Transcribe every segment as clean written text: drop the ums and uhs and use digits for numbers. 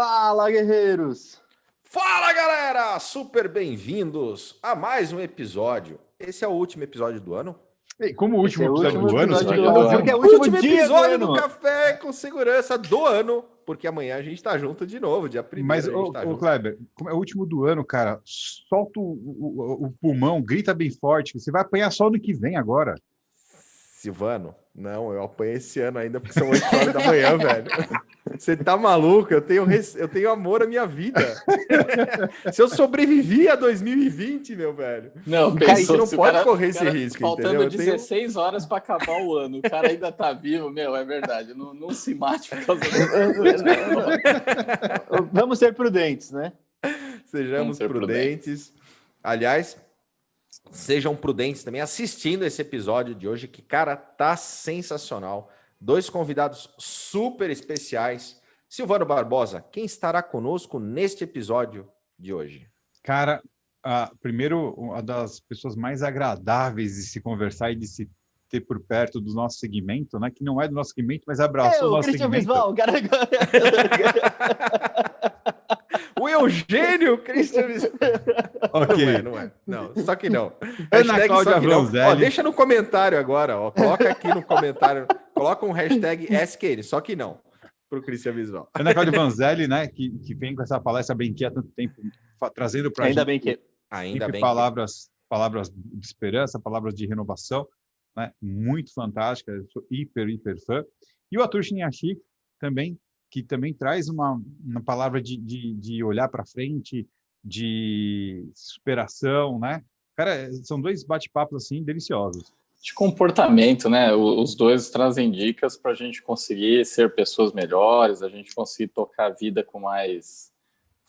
Fala, guerreiros! Fala, galera! Super bem-vindos a mais um episódio. Esse é o último episódio do ano? Ei, como o último Esse é episódio do ano? que é o último dia episódio do do ano. Café com Segurança do ano, porque amanhã a gente tá junto de novo, dia 1º. Mas, a gente tá junto. Kleber, como é o último do ano, cara, solta o pulmão, grita bem forte, você vai apanhar só no que vem agora. Silvano, não, eu apanhei esse ano ainda porque são 8 horas da manhã, velho. Você tá maluco? Eu tenho amor à minha vida. Se eu sobrevivi a 2020, meu velho. Não, cara, pensou, você não se o pode cara- correr o esse cara risco, faltando entendeu? 16 horas para acabar o ano. O cara ainda tá vivo, meu, é verdade. Não se mate por causa disso. Vamos ser prudentes, né? Sejamos Vamos ser prudentes. Aliás, sejam prudentes também assistindo esse episódio de hoje, que, cara, tá sensacional. 2 convidados super especiais. Silvano Barbosa, quem estará conosco neste episódio de hoje? Cara, primeiro, uma das pessoas mais agradáveis de se conversar e de se ter por perto do nosso segmento, né? Que não é do nosso segmento, mas abraçou o nosso Christian segmento. Visval, cara. O Eugênio Christian. Ok. Não é. Não, só que não. Ana Hashtag Cláudia só que não. Vanzelli. Ó, deixa no comentário agora, ó. Coloca aqui no comentário. Coloca um hashtag SQN, só que não. Pro Christian Visual. Ana Cláudia Vanzelli, né? Que vem com essa palestra bem que há tanto tempo, trazendo para Ainda gente bem que... Ainda sempre bem palavras de esperança, palavras de renovação, né? Muito fantástica, eu sou hiper fã. E o Atur Shinyashik também, que também traz uma palavra de olhar para frente, de superação, né? Cara, são 2 bate-papos assim deliciosos. De comportamento, né? Os dois trazem dicas para a gente conseguir ser pessoas melhores, a gente conseguir tocar a vida com mais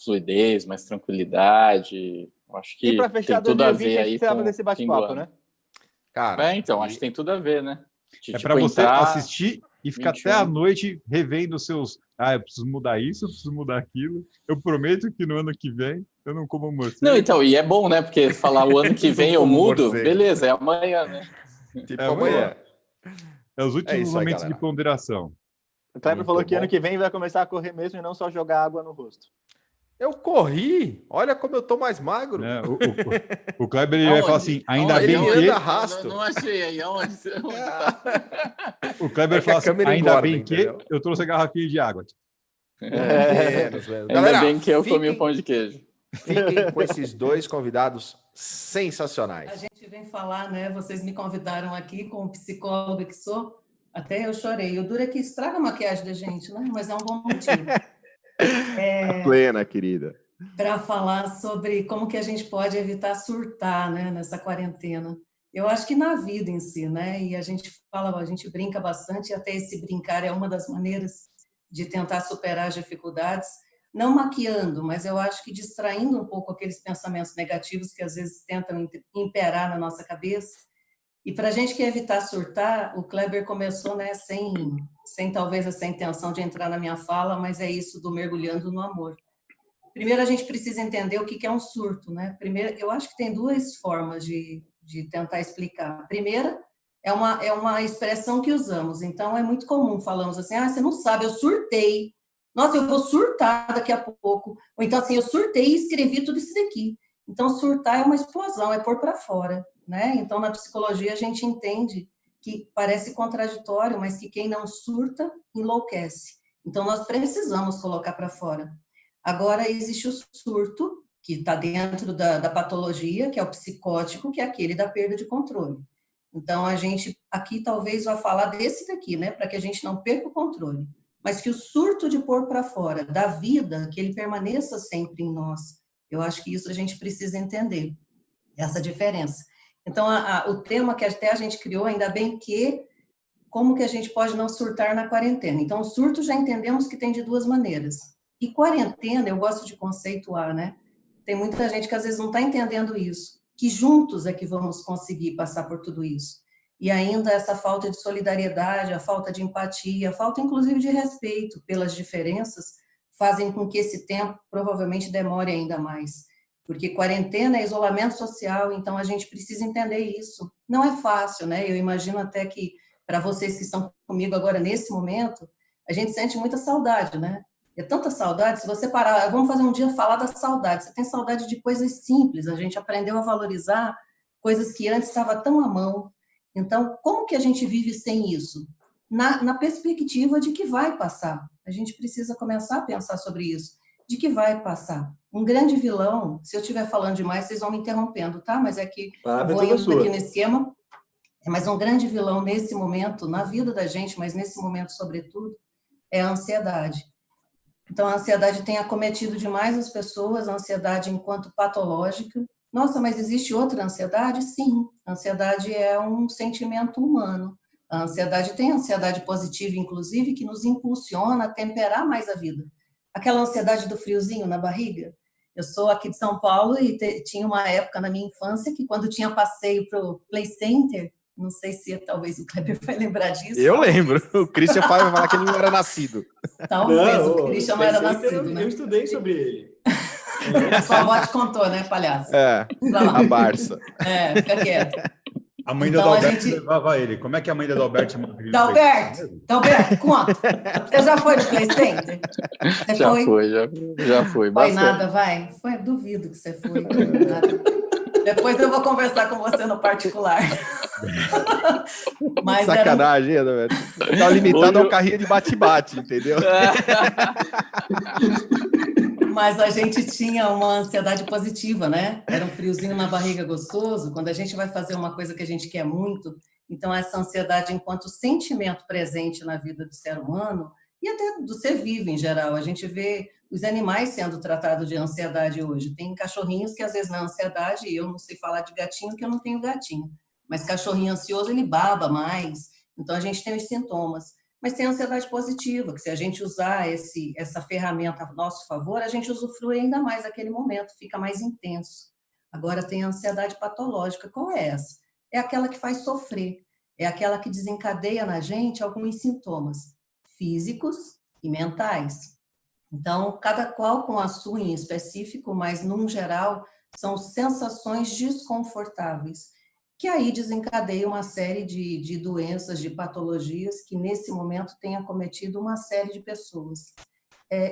fluidez, mais tranquilidade. Eu acho que E pra fechar tem tudo a 2020, ver a aí gente precisava com desse o fim do bate-papo, ano. né? Cara, Então, acho que tem tudo a ver, né? É para você assistir e ficar 21. até a noite revendo os seus... eu preciso mudar isso, eu preciso mudar aquilo. Eu prometo que no ano que vem eu não como morcego. Não, então, e é bom, né? Porque falar o ano que vem eu Como mudo, morcego. beleza, é amanhã, né? tipo amanhã. amanhã. É os últimos isso aí, momentos de galera. ponderação. O Kleber Muito falou que bom. ano que vem vai começar a correr mesmo e não só jogar água no rosto. Eu corri. Olha como eu tô mais magro. Né? O Kleber ele vai falar assim, ainda Aonde? bem Ele que... anda rasto. Não achei aí, aonde tá? O Kleber É que a fala assim, câmera ainda engorda, bem que entendeu? eu trouxe a garrafinha de água. Menos. Ainda Galera, bem que eu comi fiquem- um pão de queijo. Fiquem com esses 2 convidados A sensacionais. gente vem falar, né? Vocês me convidaram aqui como psicóloga que sou, até eu chorei. O duro é que estraga a maquiagem da gente, né? Mas é um bom motivo. Plena, querida. Para falar sobre como que a gente pode evitar surtar, né, nessa quarentena. Eu acho que na vida em si, né? E a gente brinca bastante, e até esse brincar é uma das maneiras de tentar superar as dificuldades, não maquiando, mas eu acho que distraindo um pouco aqueles pensamentos negativos que às vezes tentam imperar na nossa cabeça. E para a gente que evitar surtar, o Kleber começou, né, sem talvez essa intenção de entrar na minha fala, mas é isso do mergulhando no amor. Primeiro, a gente precisa entender o que é um surto, né? Primeiro, eu acho que tem 2 formas de tentar explicar. A primeira é uma expressão que usamos. Então, é muito comum, falamos assim, você não sabe, eu surtei. Nossa, eu vou surtar daqui a pouco. Ou então, assim, eu surtei e escrevi tudo isso daqui. Então, surtar é uma explosão, é pôr para fora, né? Então, na psicologia, a gente entende que parece contraditório, mas que quem não surta, enlouquece. Então, nós precisamos colocar para fora. Agora, existe o surto, que está dentro da patologia, que é o psicótico, que é aquele da perda de controle. Então, a gente aqui talvez vai falar desse daqui, né, para que a gente não perca o controle. Mas que o surto de pôr para fora da vida, que ele permaneça sempre em nós. Eu acho que isso a gente precisa entender, essa diferença. Então, o tema que até a gente criou, ainda bem que, como que a gente pode não surtar na quarentena? Então, o surto já entendemos que tem de 2 maneiras. E quarentena, eu gosto de conceituar, né? Tem muita gente que às vezes não está entendendo isso, que juntos é que vamos conseguir passar por tudo isso. E ainda essa falta de solidariedade, a falta de empatia, a falta inclusive de respeito pelas diferenças, fazem com que esse tempo provavelmente demore ainda mais. Porque quarentena é isolamento social, então a gente precisa entender isso. Não é fácil, né? Eu imagino até que, para vocês que estão comigo agora nesse momento, a gente sente muita saudade, né? É tanta saudade, se você parar, vamos fazer um dia falar da saudade. Você tem saudade de coisas simples, a gente aprendeu a valorizar coisas que antes estavam tão à mão. Então, como que a gente vive sem isso? Na perspectiva de que vai passar. A gente precisa começar a pensar sobre isso, de que vai passar. Um grande vilão, se eu estiver falando demais, vocês vão me interrompendo, tá? Mas é que vou indo aqui no esquema. Mas um grande vilão nesse momento, na vida da gente, mas nesse momento, sobretudo, é a ansiedade. Então, a ansiedade tem acometido demais as pessoas, a ansiedade enquanto patológica. Nossa, mas existe outra ansiedade? Sim, a ansiedade é um sentimento humano. A ansiedade tem ansiedade positiva, inclusive, que nos impulsiona a temperar mais a vida. Aquela ansiedade do friozinho na barriga. Eu sou aqui de São Paulo e tinha uma época na minha infância que quando tinha passeio para o Play Center, não sei se talvez o Kleber vai lembrar disso. Eu lembro. O Christian vai falar que ele não era nascido. Talvez o Christian não era nascido, né? Eu estudei sobre ele. Sua avó te contou, né, palhaço? É, a Barça. É, fica quieto. A mãe Então, da a Dalberto gente- levava ele. Como é que a mãe da Dalberto chama? Dalberto, conta. Você já foi no Play Center? Você Já foi? foi, já foi. Foi Bastante. nada, vai? Foi, duvido que você foi. Nada. Depois eu vou conversar com você no particular. Mas era Sacanagem, né, velho? Tá limitado a um carrinho de bate-bate, entendeu? Mas a gente tinha uma ansiedade positiva, né? Era um friozinho na barriga gostoso. Quando a gente vai fazer uma coisa que a gente quer muito, então essa ansiedade enquanto sentimento presente na vida do ser humano e até do ser vivo em geral. A gente vê os animais sendo tratados de ansiedade hoje. Tem cachorrinhos que às vezes na ansiedade, e eu não sei falar de gatinho porque eu não tenho gatinho, mas cachorrinho ansioso ele baba mais. Então a gente tem os sintomas. Mas tem a ansiedade positiva, que se a gente usar essa ferramenta a nosso favor, a gente usufrui ainda mais aquele momento, fica mais intenso. Agora tem a ansiedade patológica. Qual é essa? É aquela que faz sofrer, é aquela que desencadeia na gente alguns sintomas físicos e mentais. Então, cada qual com a sua em específico, mas, num geral, são sensações desconfortáveis, que aí desencadeia uma série de doenças, de patologias que, nesse momento, têm acometido uma série de pessoas.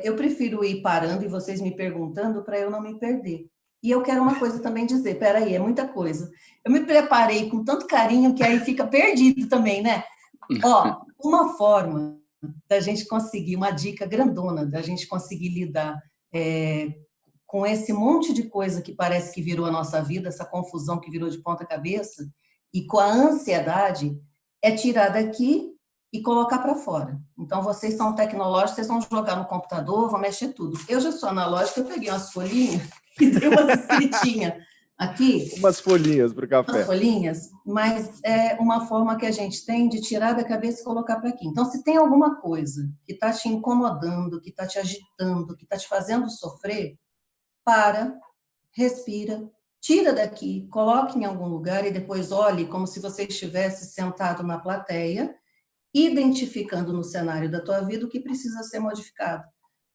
Eu prefiro ir parando e vocês me perguntando para eu não me perder. E eu quero uma coisa também dizer, peraí, é muita coisa. Eu me preparei com tanto carinho que aí fica perdido também, né? Ó, uma forma da gente conseguir, uma dica grandona, da gente conseguir lidar com esse monte de coisa que parece que virou a nossa vida, essa confusão que virou de ponta cabeça, e com a ansiedade, é tirar daqui e colocar para fora. Então, vocês são tecnológicos, vocês vão jogar no computador, vão mexer tudo. Eu já sou analógica, eu peguei umas folhinhas e dei umas escritinhas aqui. Umas folhinhas para o café. Umas folhinhas, mas é uma forma que a gente tem de tirar da cabeça e colocar para aqui. Então, se tem alguma coisa que está te incomodando, que está te agitando, que está te fazendo sofrer, para, respira, tira daqui, coloque em algum lugar e depois olhe como se você estivesse sentado na plateia, identificando no cenário da tua vida o que precisa ser modificado.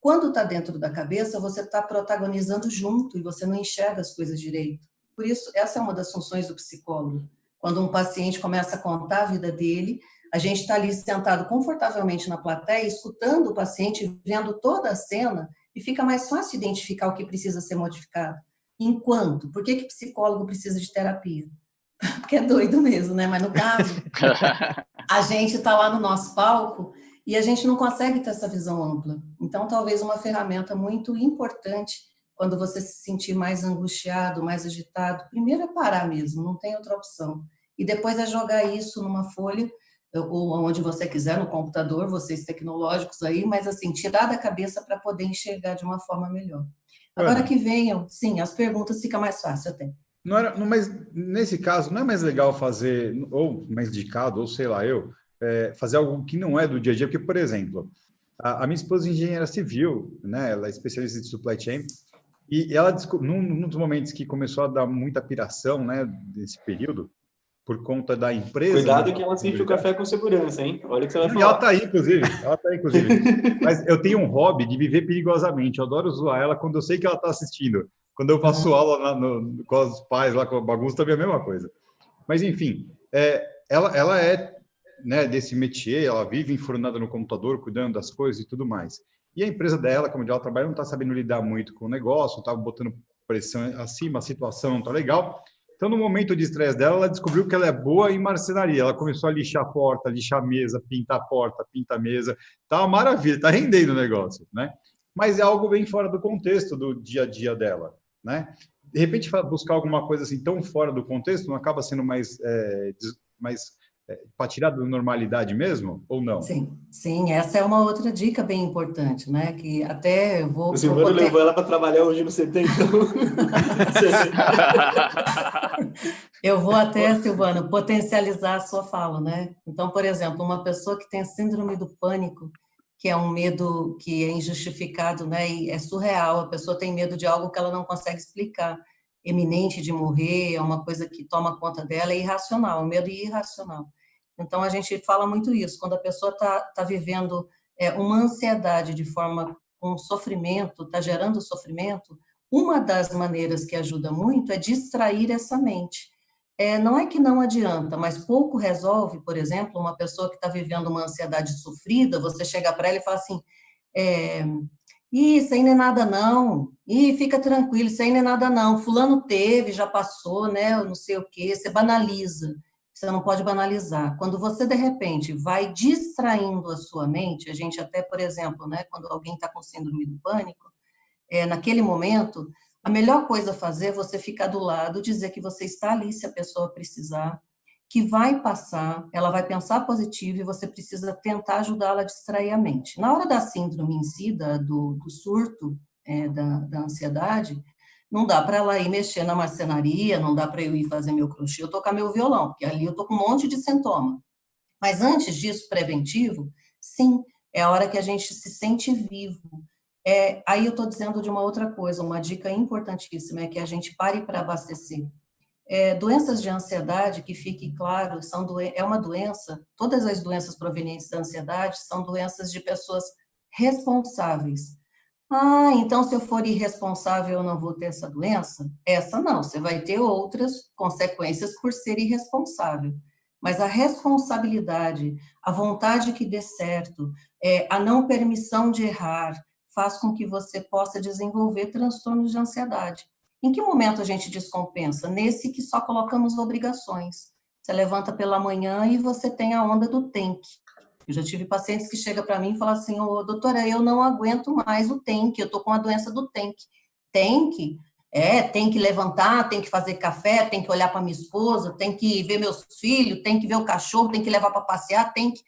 Quando está dentro da cabeça, você está protagonizando junto e você não enxerga as coisas direito. Por isso, essa é uma das funções do psicólogo. Quando um paciente começa a contar a vida dele, a gente está ali sentado confortavelmente na plateia, escutando o paciente, vendo toda a cena, e fica mais fácil identificar o que precisa ser modificado. Enquanto, por que psicólogo precisa de terapia? Porque é doido mesmo, né? Mas no caso, a gente está lá no nosso palco e a gente não consegue ter essa visão ampla. Então, talvez uma ferramenta muito importante quando você se sentir mais angustiado, mais agitado, primeiro é parar mesmo, não tem outra opção. E depois é jogar isso numa folha, ou onde você quiser, no computador, vocês tecnológicos aí, mas assim, tirar da cabeça para poder enxergar de uma forma melhor. Agora que venham, sim, as perguntas fica mais fácil até. Mas nesse caso, não é mais legal fazer, ou mais indicado, ou sei lá, fazer algo que não é do dia a dia? Porque, por exemplo, a minha esposa é engenheira civil, né? Ela é especialista em supply chain, e ela, num dos momentos que começou a dar muita piração, né, desse período, por conta da empresa... Cuidado que ela assiste o café com segurança, hein? Olha o que você vai falar. E ela está aí, inclusive. Mas eu tenho um hobby de viver perigosamente. Eu adoro zoar ela quando eu sei que ela está assistindo. Quando eu faço aula com os pais, lá com a bagunça, também é a mesma coisa. Mas, enfim, ela é, né, desse métier, ela vive enfurnada no computador, cuidando das coisas e tudo mais. E a empresa dela, como ela trabalha, não está sabendo lidar muito com o negócio, está botando pressão acima, a situação não está legal. Então, no momento de estresse dela, ela descobriu que ela é boa em marcenaria. Ela começou a lixar a porta, lixar a mesa, pintar a porta, pintar a mesa. Tá uma maravilha, tá rendendo o negócio, né? Mas é algo bem fora do contexto do dia a dia dela, né? De repente, buscar alguma coisa assim tão fora do contexto não acaba sendo mais para tirar da normalidade mesmo, ou não? Sim, essa é uma outra dica bem importante, né? Que até eu vou... O Silvano levou ela para trabalhar hoje no CT, então... Eu vou até, Silvano, potencializar a sua fala, né? Então, por exemplo, uma pessoa que tem síndrome do pânico, que é um medo que é injustificado, né? E é surreal, a pessoa tem medo de algo que ela não consegue explicar. Eminente de morrer, é uma coisa que toma conta dela, é irracional, um medo irracional. Então, a gente fala muito isso, quando a pessoa tá vivendo uma ansiedade de forma com sofrimento, está gerando sofrimento, uma das maneiras que ajuda muito é distrair essa mente. Não é que não adianta, mas pouco resolve, por exemplo, uma pessoa que está vivendo uma ansiedade sofrida, você chega para ela e fala assim, isso aí não é nada não, fica tranquilo, isso aí não é nada não, fulano teve, já passou, né, eu não sei o quê, você banaliza, você não pode banalizar. Quando você, de repente, vai distraindo a sua mente, a gente até, por exemplo, né, quando alguém está com síndrome do pânico, naquele momento, a melhor coisa a fazer é você ficar do lado, dizer que você está ali se a pessoa precisar, que vai passar, ela vai pensar positivo e você precisa tentar ajudá-la a distrair a mente. Na hora da síndrome em si, do surto, da ansiedade, não dá para ela ir mexer na marcenaria, não dá para eu ir fazer meu crochê, eu tocar meu violão, porque ali eu estou com um monte de sintoma. Mas antes disso, preventivo, sim, é a hora que a gente se sente vivo. Aí eu estou dizendo de uma outra coisa, uma dica importantíssima, é que a gente pare para abastecer. Doenças de ansiedade, que fique claro, é uma doença, todas as doenças provenientes da ansiedade são doenças de pessoas responsáveis. Então se eu for irresponsável eu não vou ter essa doença? Essa não, você vai ter outras consequências por ser irresponsável. Mas a responsabilidade, a vontade que dê certo, a não permissão de errar, faz com que você possa desenvolver transtornos de ansiedade. Em que momento a gente descompensa? Nesse que só colocamos obrigações. Você levanta pela manhã e você tem a onda do tem que. Eu já tive pacientes que chegam para mim e falam assim, doutora, eu não aguento mais o tem que, eu estou com a doença do tem que. Tem que? Tem que levantar, tem que fazer café, tem que olhar para minha esposa, tem que ver meus filhos, tem que ver o cachorro, tem que levar para passear, tem que...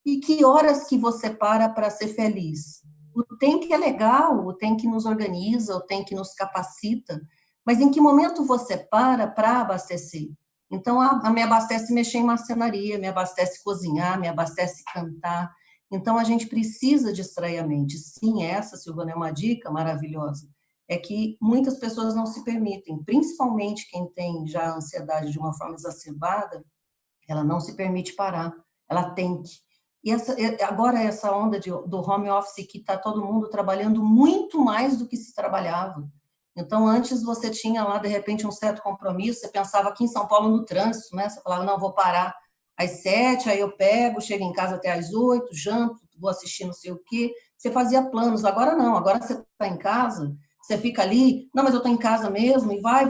E que horas que você para ser feliz? O tem que é legal, o tem que nos organiza, o tem que nos capacita, mas em que momento você para abastecer? Então, me abastece mexer em marcenaria, me abastece cozinhar, me abastece cantar. Então, a gente precisa distrair a mente. Sim, essa, Silvana, é uma dica maravilhosa. É que muitas pessoas não se permitem, principalmente quem tem já a ansiedade de uma forma exacerbada, ela não se permite parar, ela tem que. E agora essa onda do home office que está todo mundo trabalhando muito mais do que se trabalhava. Então, antes você tinha lá, de repente, um certo compromisso, você pensava aqui em São Paulo no trânsito, né? Você falava, não, vou parar às 7, aí eu pego, chego em casa até às 8, janto, vou assistir não sei o quê. Você fazia planos, agora não, agora você está em casa, você fica ali, não, mas eu estou em casa mesmo, e vai,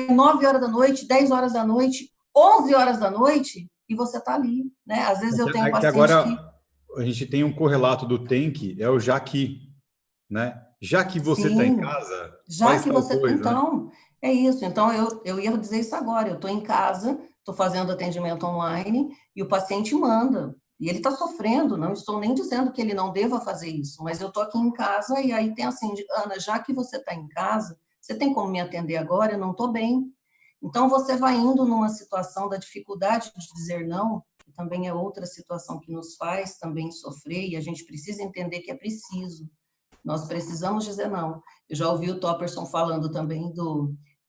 9 horas da noite, 10 horas da noite, 11 horas da noite, e você está ali, né? Às vezes eu tenho paciente agora, que... a gente tem um correlato do tem que, é o já que, né? Já que você está em casa, já que você... coisa, então, né? é isso. Então, eu ia dizer isso agora. Eu estou em casa, estou fazendo atendimento online, e o paciente manda. E ele está sofrendo, não estou nem dizendo que ele não deva fazer isso, mas eu estou aqui em casa, e aí tem assim, Ana, já que você está em casa, você tem como me atender agora? Eu não estou bem. Então, você vai indo numa situação da dificuldade de dizer não, que também é outra situação que nos faz também sofrer, e a gente precisa entender que é preciso. Nós precisamos dizer não. Eu já ouvi o Topperson falando também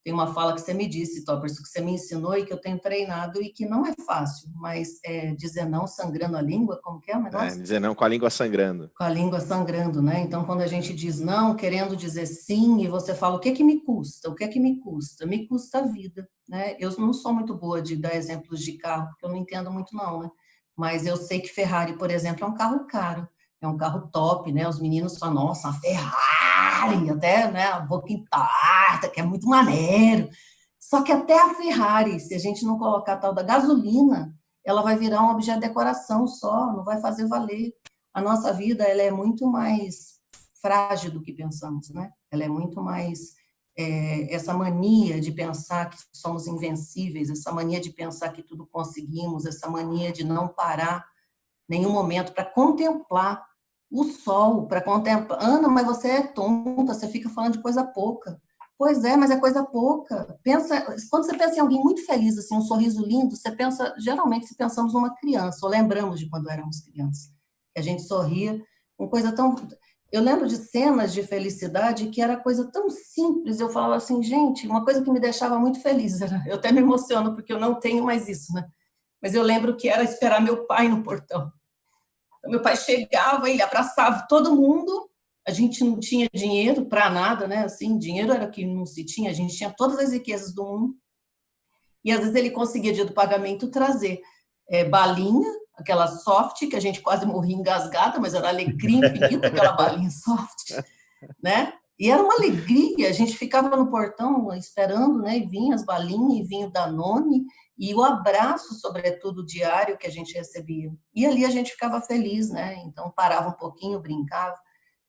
tem uma fala que você me disse, Topperson, que você me ensinou e que eu tenho treinado e que não é fácil, mas dizer não sangrando a língua, como que é o negócio? Dizer não com a língua sangrando. Com a língua sangrando, né? Então, quando a gente diz não, querendo dizer sim, e você fala, o que me custa? O que me custa? Me custa a vida, né? Eu não sou muito boa de dar exemplos de carro, porque eu não entendo muito não, né? Mas eu sei que Ferrari, por exemplo, é um carro caro. é um carro top, né? Os meninos falam, nossa, uma Ferrari, até, né, a boca entorta, que é muito maneiro. Só que até a Ferrari, se a gente não colocar a tal da gasolina, ela vai virar um objeto de decoração só, não vai fazer valer. A nossa vida, ela é muito mais frágil do que pensamos, né? Ela é muito mais essa mania de pensar que somos invencíveis, essa mania de pensar que tudo conseguimos, essa mania de não parar nenhum momento para contemplar o sol, para contemplar. Ana, mas você é tonta, você fica falando de coisa pouca. Pois é, mas é coisa pouca. Quando você pensa em alguém muito feliz, assim, um sorriso lindo, você pensa, geralmente, se pensamos numa criança, ou lembramos de quando éramos crianças, que a gente sorria, uma coisa tão. Eu lembro de cenas de felicidade que era coisa tão simples. Eu falava assim, gente, uma coisa que me deixava muito feliz. Eu até me emociono porque eu não tenho mais isso, né? Mas eu lembro que era esperar meu pai no portão. Então, meu pai chegava, ele abraçava todo mundo. A gente não tinha dinheiro para nada, né? Assim, dinheiro era o que não se tinha. A gente tinha todas as riquezas do mundo. E às vezes ele conseguia, dia do pagamento, trazer balinha, aquela soft, que a gente quase morria engasgada, mas era alegria infinita, aquela balinha soft, né? E era uma alegria, a gente ficava no portão esperando, né? E vinha as balinhas, e vinha o Danone, e o abraço, sobretudo, diário que a gente recebia. E ali a gente ficava feliz, né? Então parava um pouquinho, brincava.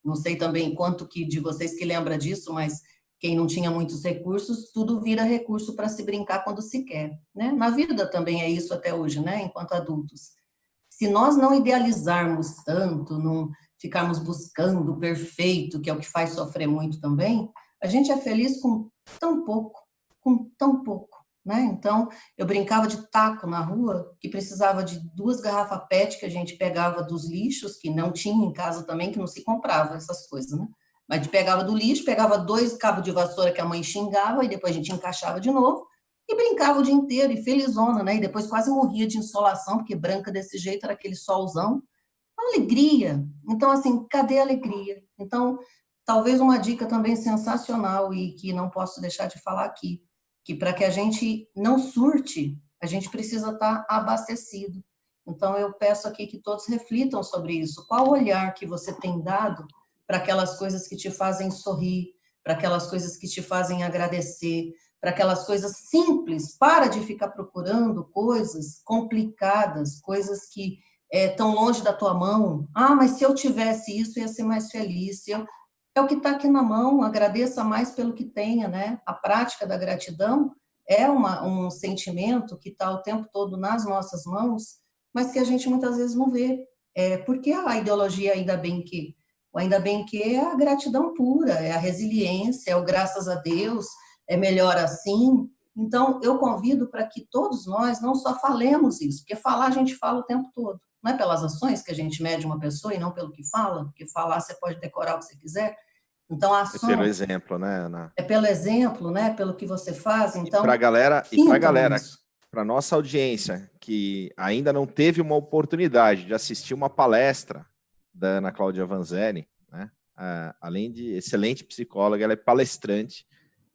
Não sei também quanto que de vocês que lembra disso, mas quem não tinha muitos recursos, tudo vira recurso para se brincar quando se quer, né? Na vida também é isso até hoje, né? Enquanto adultos. Se nós não idealizarmos tanto, não ficarmos buscando o perfeito, que é o que faz sofrer muito também, a gente é feliz com tão pouco, né? Então, eu brincava de taco na rua, que precisava de 2 garrafas PET que a gente pegava dos lixos, que não tinha em casa também, que não se comprava essas coisas, né? Mas a gente pegava do lixo, pegava 2 cabos de vassoura que a mãe xingava, e depois a gente encaixava de novo, e brincava o dia inteiro, e felizona, né? E depois quase morria de insolação, porque branca desse jeito era aquele solzão. Alegria. Então, assim, cadê a alegria? Então, talvez uma dica também sensacional e que não posso deixar de falar aqui, que para que a gente não surte, a gente precisa estar abastecido. Então, eu peço aqui que todos reflitam sobre isso. Qual olhar que você tem dado para aquelas coisas que te fazem sorrir, para aquelas coisas que te fazem agradecer, para aquelas coisas simples? Para de ficar procurando coisas complicadas, coisas que tão longe da tua mão. Ah, mas se eu tivesse isso, eu ia ser mais feliz. É o que está aqui na mão, agradeça mais pelo que tenha, né? A prática da gratidão é um sentimento que está o tempo todo nas nossas mãos, mas que a gente muitas vezes não vê. Porque a ideologia ainda bem que? O ainda bem que é a gratidão pura, é a resiliência, é o graças a Deus, é melhor assim. Então, eu convido para que todos nós não só falemos isso, porque falar a gente fala o tempo todo. Não é pelas ações que a gente mede uma pessoa e não pelo que fala, porque falar você pode decorar o que você quiser. Então, a ação Pelo exemplo, né, Ana? é pelo exemplo, né? Pelo que você faz. Então, para galera, isso. para nossa audiência que ainda não teve uma oportunidade de assistir uma palestra da Ana Cláudia Vanzelli, né? Além de excelente psicóloga, ela é palestrante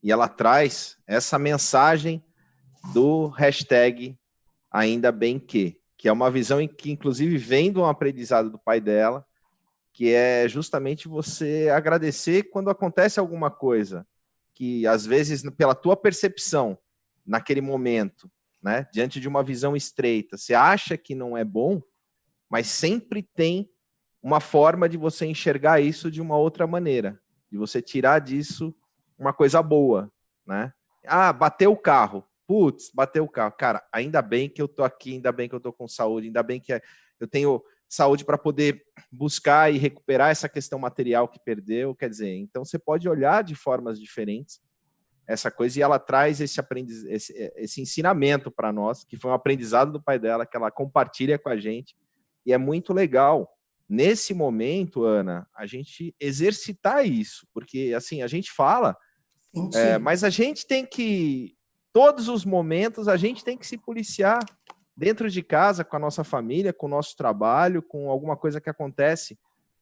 e ela traz essa mensagem do hashtag ainda bem que é uma visão que, inclusive, vem de um aprendizado do pai dela, que é justamente você agradecer quando acontece alguma coisa, que, às vezes, pela tua percepção, naquele momento, né, diante de uma visão estreita, você acha que não é bom, mas sempre tem uma forma de você enxergar isso de uma outra maneira, de você tirar disso uma coisa boa, né? Ah, bateu o carro. Putz, bateu o carro. Cara, ainda bem que eu tô aqui, ainda bem que eu tô com saúde, ainda bem que eu tenho saúde para poder buscar e recuperar essa questão material que perdeu. Quer dizer, então você pode olhar de formas diferentes essa coisa, e ela traz esse ensinamento para nós, que foi um aprendizado do pai dela, que ela compartilha com a gente, e é muito legal. Nesse momento, Ana, a gente exercitar isso, porque assim, a gente fala, mas a gente tem que, todos os momentos, a gente tem que se policiar dentro de casa, com a nossa família, com o nosso trabalho, com alguma coisa que acontece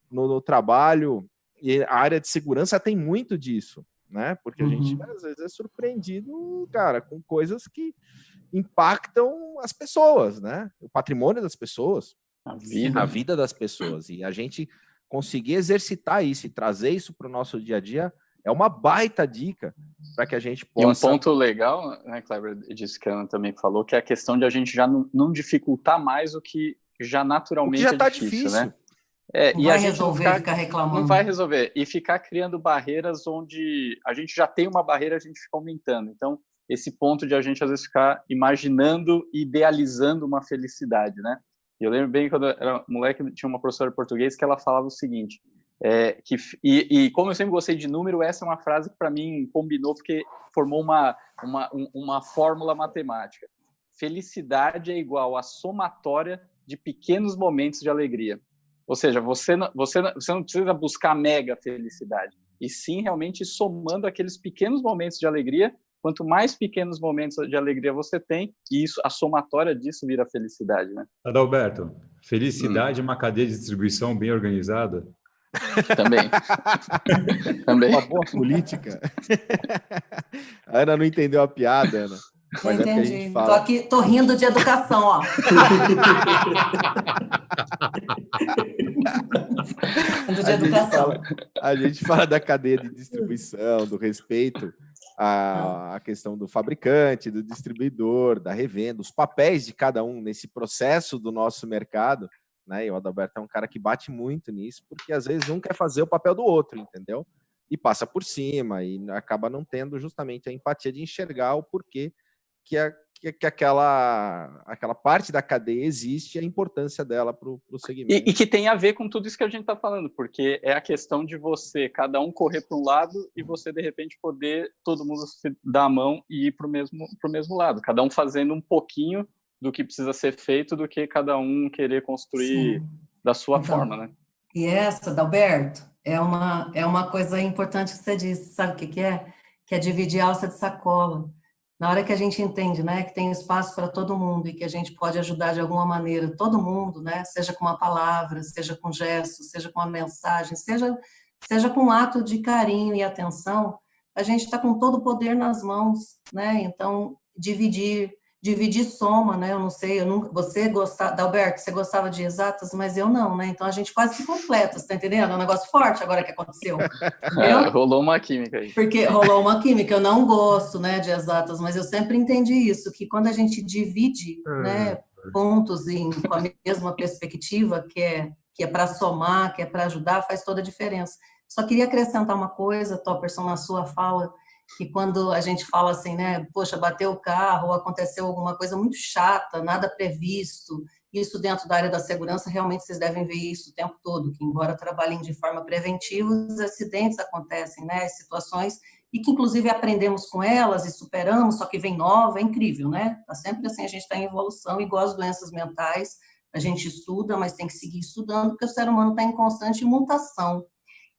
no trabalho, e a área de segurança tem muito disso, né? Porque a gente, às vezes, é surpreendido, cara, com coisas que impactam as pessoas, né? O patrimônio das pessoas, a vida das pessoas. E a gente conseguir exercitar isso e trazer isso para o nosso dia a dia é uma baita dica para que a gente possa... E um ponto legal, né, Kleber, disso que a Ana também falou, que é a questão de a gente já não dificultar mais o que já naturalmente já tá é difícil, né? Não E vai a gente resolver ficar reclamando. Não vai resolver. E ficar criando barreiras onde a gente já tem uma barreira, a gente fica aumentando. Então, esse ponto de a gente, às vezes, ficar imaginando e idealizando uma felicidade, né? E eu lembro bem, quando eu era moleque, tinha uma professora de português que ela falava o seguinte, como eu sempre gostei de número, essa é uma frase que, para mim, combinou, porque formou uma fórmula matemática. Felicidade é igual à somatória de pequenos momentos de alegria. Ou seja, você não precisa buscar mega felicidade, e sim realmente somando aqueles pequenos momentos de alegria. Quanto mais pequenos momentos de alegria você tem, e a somatória disso vira felicidade, né? Adalberto, felicidade é uma cadeia de distribuição bem organizada? Também. Também. Uma boa política. A Ana não entendeu a piada, Ana. Mas é porque a gente fala. Tô rindo de educação, ó. Rindo de educação. A gente fala da cadeia de distribuição, do respeito à questão do fabricante, do distribuidor, da revenda, os papéis de cada um nesse processo do nosso mercado, né? E o Adalberto é um cara que bate muito nisso, porque às vezes um quer fazer o papel do outro, entendeu? E passa por cima, e acaba não tendo justamente a empatia de enxergar o porquê que aquela parte da cadeia existe, a importância dela para o segmento. E que tem a ver com tudo isso que a gente está falando, porque é a questão de você, cada um correr para um lado e você, de repente, poder, todo mundo se dar a mão e ir para o mesmo lado, cada um fazendo um pouquinho do que precisa ser feito, do que cada um querer construir da sua forma, né? E essa, Adalberto, é uma coisa importante que você disse, sabe o que é? Que é dividir a alça de sacola. Na hora que a gente entende, né, que tem espaço para todo mundo e que a gente pode ajudar de alguma maneira todo mundo, né, seja com uma palavra, seja com gesto, seja com uma mensagem, seja com um ato de carinho e atenção, a gente está com todo o poder nas mãos, né? Então, dividir soma, né? Eu não sei, você gostava, Adalberto, você gostava de exatas, mas eu não, né? Então a gente quase se completa, você tá entendendo? É um negócio forte agora que aconteceu. Rolou uma química aí. Porque rolou uma química, eu não gosto, né, de exatas, mas eu sempre entendi isso, que quando a gente divide, né, pontos com a mesma perspectiva, que é para somar, que é para ajudar, faz toda a diferença. Só queria acrescentar uma coisa, Topperson, na sua fala, que quando a gente fala assim, né, poxa, bateu o carro, ou aconteceu alguma coisa muito chata, nada previsto, isso dentro da área da segurança, realmente vocês devem ver isso o tempo todo, que embora trabalhem de forma preventiva, os acidentes acontecem, né, situações, e que inclusive aprendemos com elas e superamos, só que vem nova, é incrível, né, tá sempre assim, a gente está em evolução, igual as doenças mentais, a gente estuda, mas tem que seguir estudando, porque o ser humano está em constante mutação.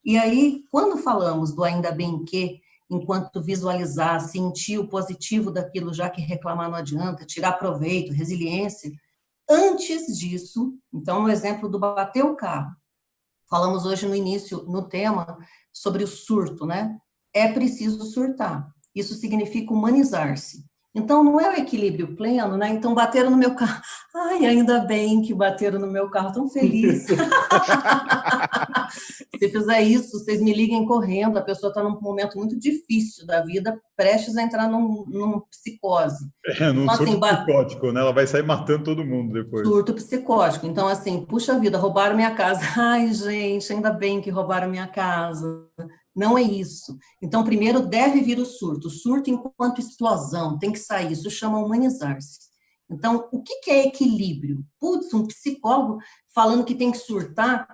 E aí, quando falamos do ainda bem que, enquanto visualizar, sentir o positivo daquilo, já que reclamar não adianta, tirar proveito, resiliência, antes disso, então, no exemplo do bater o carro, falamos hoje no início, no tema, sobre o surto, né? É preciso surtar. Isso significa humanizar-se. Então, não é o equilíbrio pleno, né? Então, bateram no meu carro. Ai, ainda bem que bateram no meu carro, tão feliz. Se fizer isso, vocês me liguem correndo, a pessoa está num momento muito difícil da vida, prestes a entrar num psicose. Num então, surto assim, psicótico, né? Ela vai sair matando todo mundo depois. Surto psicótico. Então, assim, puxa vida, roubaram minha casa. Ai, gente, ainda bem que roubaram minha casa. Não é isso. Então, primeiro deve vir o surto. O surto enquanto explosão, tem que sair. Isso chama humanizar-se. Então, o que é equilíbrio? Putz, um psicólogo falando que tem que surtar?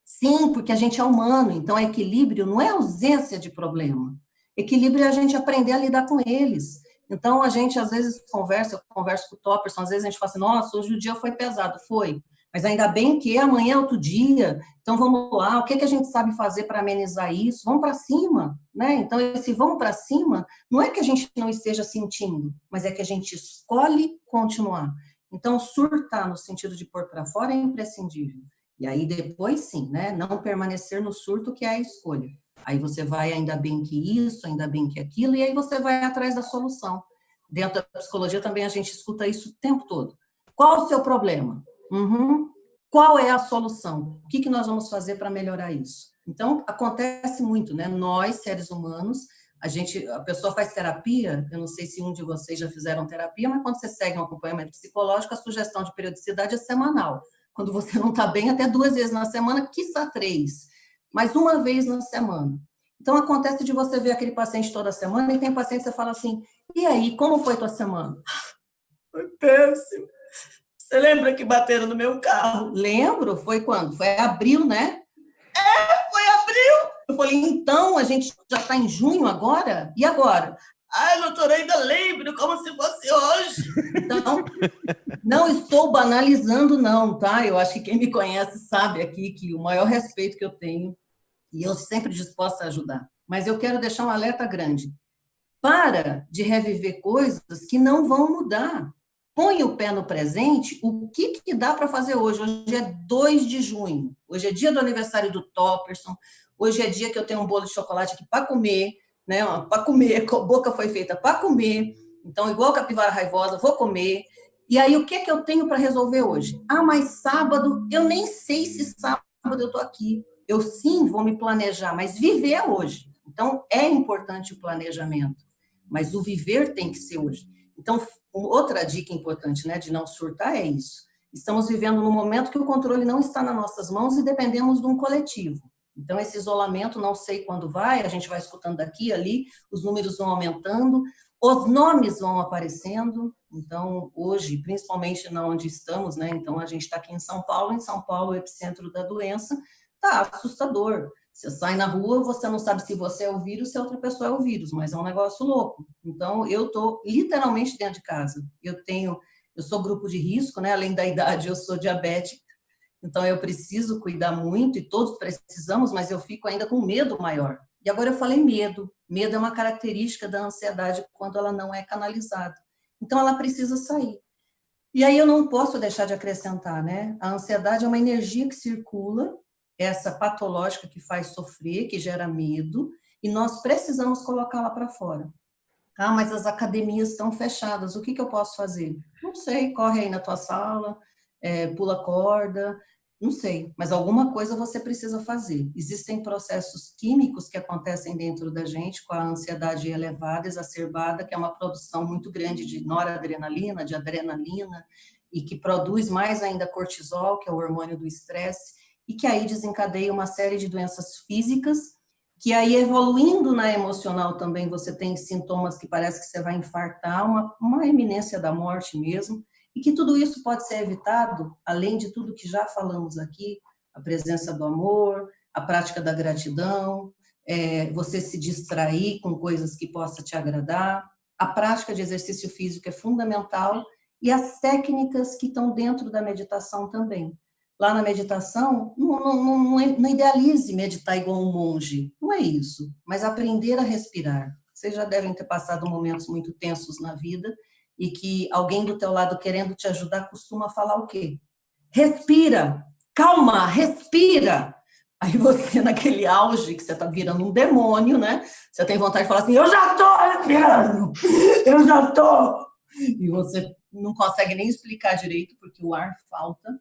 Sim, porque a gente é humano. Então, equilíbrio não é ausência de problema. Equilíbrio é a gente aprender a lidar com eles. Então, a gente, às vezes, eu converso com o Topperson, às vezes a gente fala assim, nossa, hoje o dia foi pesado. Foi. Mas ainda bem que amanhã é outro dia, então vamos lá, o que a gente sabe fazer para amenizar isso? Vamos para cima, né? Então, esse vamos para cima não é que a gente não esteja sentindo, mas é que a gente escolhe continuar. Então, surtar no sentido de pôr para fora é imprescindível. E aí, depois, sim, né? Não permanecer no surto, que é a escolha. Aí você vai, ainda bem que isso, ainda bem que aquilo, e aí você vai atrás da solução. Dentro da psicologia também a gente escuta isso o tempo todo. Qual o seu problema? qual é a solução? O que nós vamos fazer para melhorar isso? Então, acontece muito, né? Nós, seres humanos, a pessoa faz terapia, eu não sei se um de vocês já fizeram terapia, mas quando você segue um acompanhamento psicológico, a sugestão de periodicidade é semanal. Quando você não está bem, até 2 vezes na semana, quiçá 3, mas uma vez na semana. Então, acontece de você ver aquele paciente toda semana e tem paciente que você fala assim, e aí, como foi tua semana? Foi péssimo. Você lembra que bateram no meu carro? Lembro, foi quando? Foi abril, né? Foi abril. Eu falei, então, a gente já está em junho agora? E agora? Ai, doutora, ainda lembro, como se fosse hoje. Então, não estou banalizando, não, tá? Eu acho que quem me conhece sabe aqui que o maior respeito que eu tenho, e eu sempre disposta a ajudar. Mas eu quero deixar um alerta grande. Para de reviver coisas que não vão mudar. Põe o pé no presente, o que dá para fazer hoje? Hoje é 2 de junho, hoje é dia do aniversário do Topperson, hoje é dia que eu tenho um bolo de chocolate aqui para comer, né? Para comer, a boca foi feita para comer, então, igual capivara raivosa, vou comer. E aí, o que eu tenho para resolver hoje? Ah, mas sábado, eu nem sei se sábado eu estou aqui. Eu sim vou me planejar, mas viver é hoje. Então, é importante o planejamento, mas o viver tem que ser hoje. Então, outra dica importante, né, de não surtar é isso. Estamos vivendo num momento que o controle não está nas nossas mãos e dependemos de um coletivo. Então, esse isolamento, não sei quando vai, a gente vai escutando daqui e ali, os números vão aumentando, os nomes vão aparecendo. Então, hoje, principalmente na onde estamos, né, então a gente está aqui em São Paulo, o epicentro da doença, está assustador. Você sai na rua, você não sabe se você é o vírus, se a outra pessoa é o vírus, mas é um negócio louco. Então, eu estou literalmente dentro de casa. Eu sou grupo de risco, né? Além da idade, eu sou diabética, então eu preciso cuidar muito, e todos precisamos, mas eu fico ainda com medo maior. E agora eu falei medo. Medo é uma característica da ansiedade quando ela não é canalizada. Então, ela precisa sair. E aí eu não posso deixar de acrescentar, né? A ansiedade é uma energia que circula, essa patológica que faz sofrer, que gera medo, e nós precisamos colocá-la para fora. Ah, mas as academias estão fechadas, o que eu posso fazer? Não sei, corre aí na tua sala, pula corda, não sei, mas alguma coisa você precisa fazer. Existem processos químicos que acontecem dentro da gente com a ansiedade elevada, exacerbada, que é uma produção muito grande de noradrenalina, de adrenalina, e que produz mais ainda cortisol, que é o hormônio do estresse, e que aí desencadeia uma série de doenças físicas, que aí evoluindo na emocional também você tem sintomas que parece que você vai infartar, uma iminência da morte mesmo, e que tudo isso pode ser evitado, além de tudo que já falamos aqui, a presença do amor, a prática da gratidão, você se distrair com coisas que possam te agradar, a prática de exercício físico é fundamental, e as técnicas que estão dentro da meditação também. Lá na meditação, não idealize meditar igual um monge, não é isso, mas aprender a respirar. Vocês já devem ter passado momentos muito tensos na vida e que alguém do teu lado querendo te ajudar costuma falar o quê? Respira, calma, respira. Aí você, naquele auge que você está virando um demônio, né? Você tem vontade de falar assim, eu já estou respirando, eu já estou. E você não consegue nem explicar direito porque o ar falta.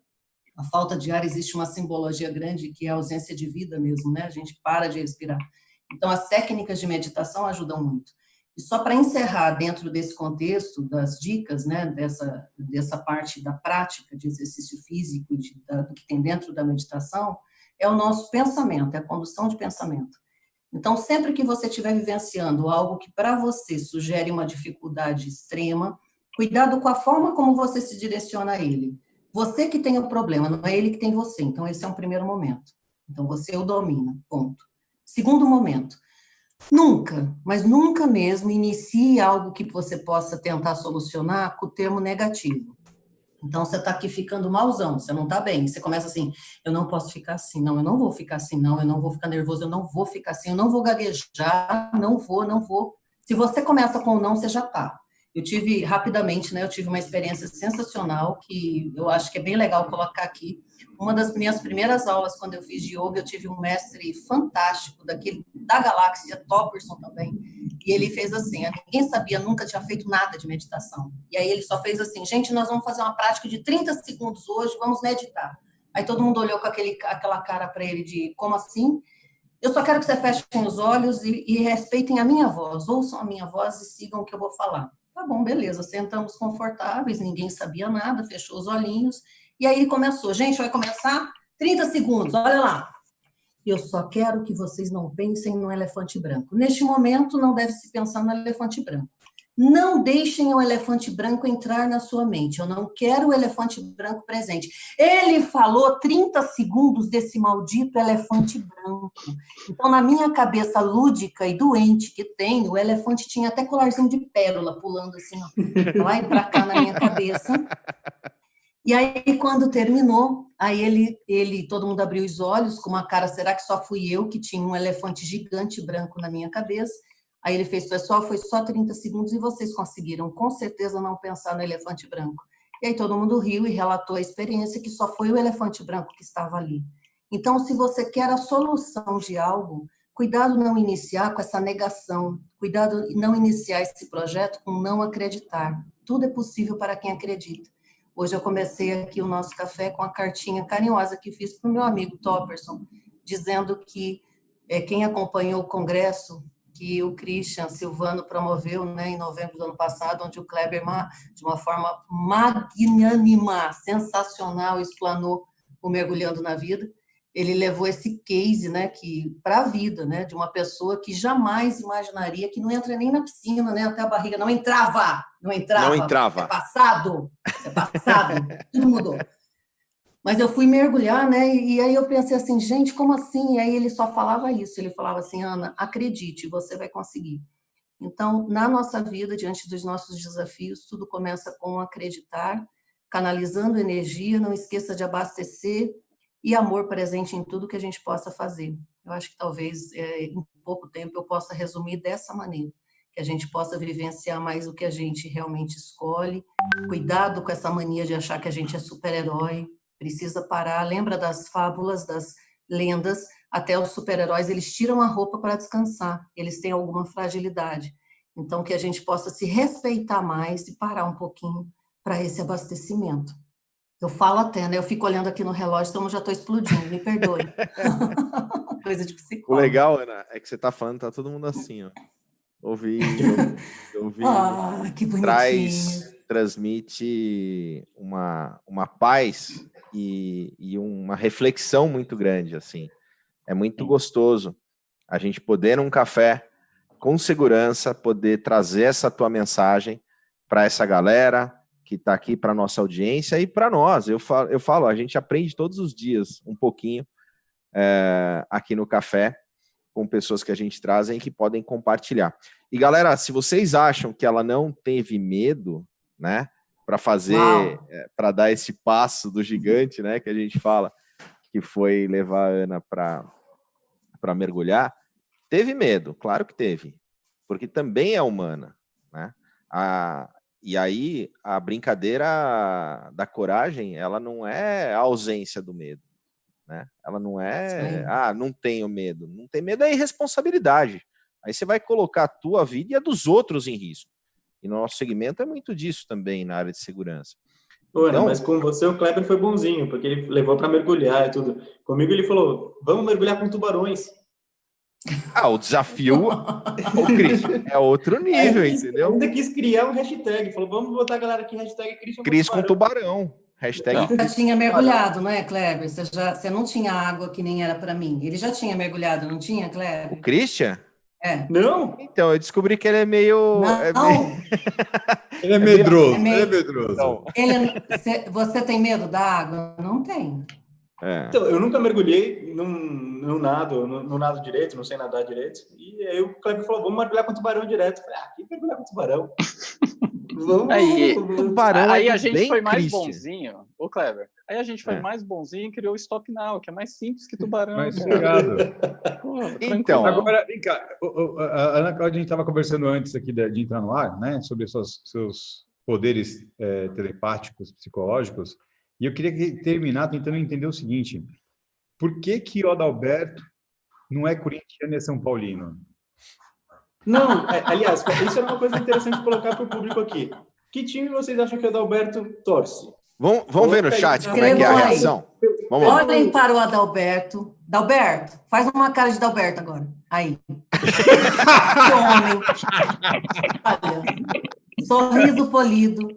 A falta de ar, existe uma simbologia grande que é a ausência de vida mesmo, né? A gente para de respirar. Então, as técnicas de meditação ajudam muito. E só para encerrar dentro desse contexto das dicas, né? Dessa parte da prática de exercício físico, do que tem dentro da meditação, é o nosso pensamento, é a condução de pensamento. Então, sempre que você estiver vivenciando algo que para você sugere uma dificuldade extrema, cuidado com a forma como você se direciona a ele. Você que tem o problema, não é ele que tem você. Então, esse é um primeiro momento. Então, você o domina, ponto. Segundo momento, nunca, mas nunca mesmo, inicie algo que você possa tentar solucionar com o termo negativo. Então, você está aqui ficando malzão, você não está bem. Você começa assim, eu não posso ficar assim, não, eu não vou ficar assim, não, eu não vou ficar nervoso, eu não vou ficar assim, eu não vou gaguejar, não vou. Se você começa com o não, você já está. Eu tive, rapidamente, né, eu tive uma experiência sensacional, que eu acho que é bem legal colocar aqui. Uma das minhas primeiras aulas, quando eu fiz de yoga, eu tive um mestre fantástico, da galáxia, Topperson também, e ele fez assim, ninguém sabia, nunca tinha feito nada de meditação. E aí ele só fez assim, gente, nós vamos fazer uma prática de 30 segundos hoje, vamos meditar. Aí todo mundo olhou com aquela cara para ele de como assim? Eu só quero que você fechem os olhos e respeitem a minha voz, ouçam a minha voz e sigam o que eu vou falar. Tá bom, beleza, sentamos confortáveis, ninguém sabia nada, fechou os olhinhos, e aí começou. Gente, vai começar 30 segundos, olha lá. Eu só quero que vocês não pensem no elefante branco. Neste momento, não deve se pensar no elefante branco. Não deixem o elefante branco entrar na sua mente. Eu não quero o elefante branco presente. Ele falou 30 segundos desse maldito elefante branco. Então, na minha cabeça lúdica e doente que tenho, o elefante tinha até colarzinho de pérola pulando assim, ó, lá e pra cá na minha cabeça. E aí, quando terminou, aí todo mundo abriu os olhos com uma cara, será que só fui eu que tinha um elefante gigante branco na minha cabeça? Aí ele fez, pessoal, foi só 30 segundos e vocês conseguiram, com certeza, não pensar no elefante branco. E aí todo mundo riu e relatou a experiência que só foi o elefante branco que estava ali. Então, se você quer a solução de algo, cuidado não iniciar com essa negação, cuidado não iniciar esse projeto com não acreditar. Tudo é possível para quem acredita. Hoje eu comecei aqui o nosso café com a cartinha carinhosa que fiz para o meu amigo Topperson, dizendo que quem acompanhou o congresso que o Christian Silvano promoveu, né, em novembro do ano passado, onde o Kleber, de uma forma magnânima, sensacional, explanou o Mergulhando na Vida. Ele levou esse case, né, para a vida, né, de uma pessoa que jamais imaginaria que não entra nem na piscina, né, até a barriga não entrava. É passado, tudo mudou. Mas eu fui mergulhar, né? E aí eu pensei assim, gente, como assim? E aí ele só falava isso. Ele falava assim, Ana, acredite, você vai conseguir. Então, na nossa vida, diante dos nossos desafios, tudo começa com acreditar, canalizando energia, não esqueça de abastecer e amor presente em tudo que a gente possa fazer. Eu acho que talvez em pouco tempo eu possa resumir dessa maneira, que a gente possa vivenciar mais o que a gente realmente escolhe, cuidado com essa mania de achar que a gente é super-herói, precisa parar, lembra das fábulas, das lendas, até os super-heróis, eles tiram a roupa para descansar, eles têm alguma fragilidade. Então, que a gente possa se respeitar mais e parar um pouquinho para esse abastecimento. Eu falo até, né? Eu fico olhando aqui no relógio, então eu já estou explodindo, me perdoe. Coisa de psicólogo. O legal, Ana, é que você está falando, tá todo mundo assim, ó. Ouvindo. Que bonitinho. Transmite uma paz e uma reflexão muito grande, assim. É muito gostoso a gente poder, num café, com segurança, poder trazer essa tua mensagem para essa galera que está aqui, para nossa audiência e para nós. Eu falo, a gente aprende todos os dias um pouquinho aqui no café, com pessoas que a gente traz e que podem compartilhar. E, galera, se vocês acham que ela não teve medo, né, para fazer, para dar esse passo do gigante, né, que a gente fala, que foi levar a Ana para mergulhar, teve medo, claro que teve, porque também é humana, né? E aí a brincadeira da coragem, ela não é a ausência do medo, né? Ela não é, não tenho medo. Não tem medo é irresponsabilidade. Aí você vai colocar a tua vida e a dos outros em risco. E no nosso segmento é muito disso também na área de segurança. Ô, Ana, mas com você o Kleber foi bonzinho, porque ele levou para mergulhar e tudo. Comigo ele falou, vamos mergulhar com tubarões. O desafio, Cris, é outro nível, entendeu? Ainda quis criar um hashtag, falou, vamos botar a galera aqui, hashtag Cris com tubarão. Hashtag já tinha mergulhado, não é, Kleber? Você não tinha água que nem era para mim. Ele já tinha mergulhado, não tinha, Kleber? O Christian? Não? Então, eu descobri que ele é meio... Não. Ele é medroso. Então, você tem medo da água? Não tem. Então, eu nunca mergulhei, não nado direito, não sei nadar direito. E aí o Kleber falou, vamos mergulhar com tubarão direto. Eu falei, que mergulhar com tubarão? Aí a gente foi mais bonzinho, ô Kleber. Aí a gente foi mais bonzinho e criou o Stop Now, que é mais simples que tubarão. Mas obrigado. Então, agora, vem cá, a Ana Cláudia, a gente estava conversando antes aqui de entrar no ar, né, sobre seus poderes telepáticos, psicológicos, e eu queria terminar tentando entender o seguinte: por que o Adalberto não é corintiano e é São Paulino? Não, aliás, isso é uma coisa interessante de colocar para o público aqui. Que time vocês acham que o Adalberto torce? Vamos ver no chat como é que é a reação. Vamos lá. Olhem para o Adalberto. Dalberto, faz uma cara de Dalberto agora. Aí. Que homem. Olha, sorriso polido,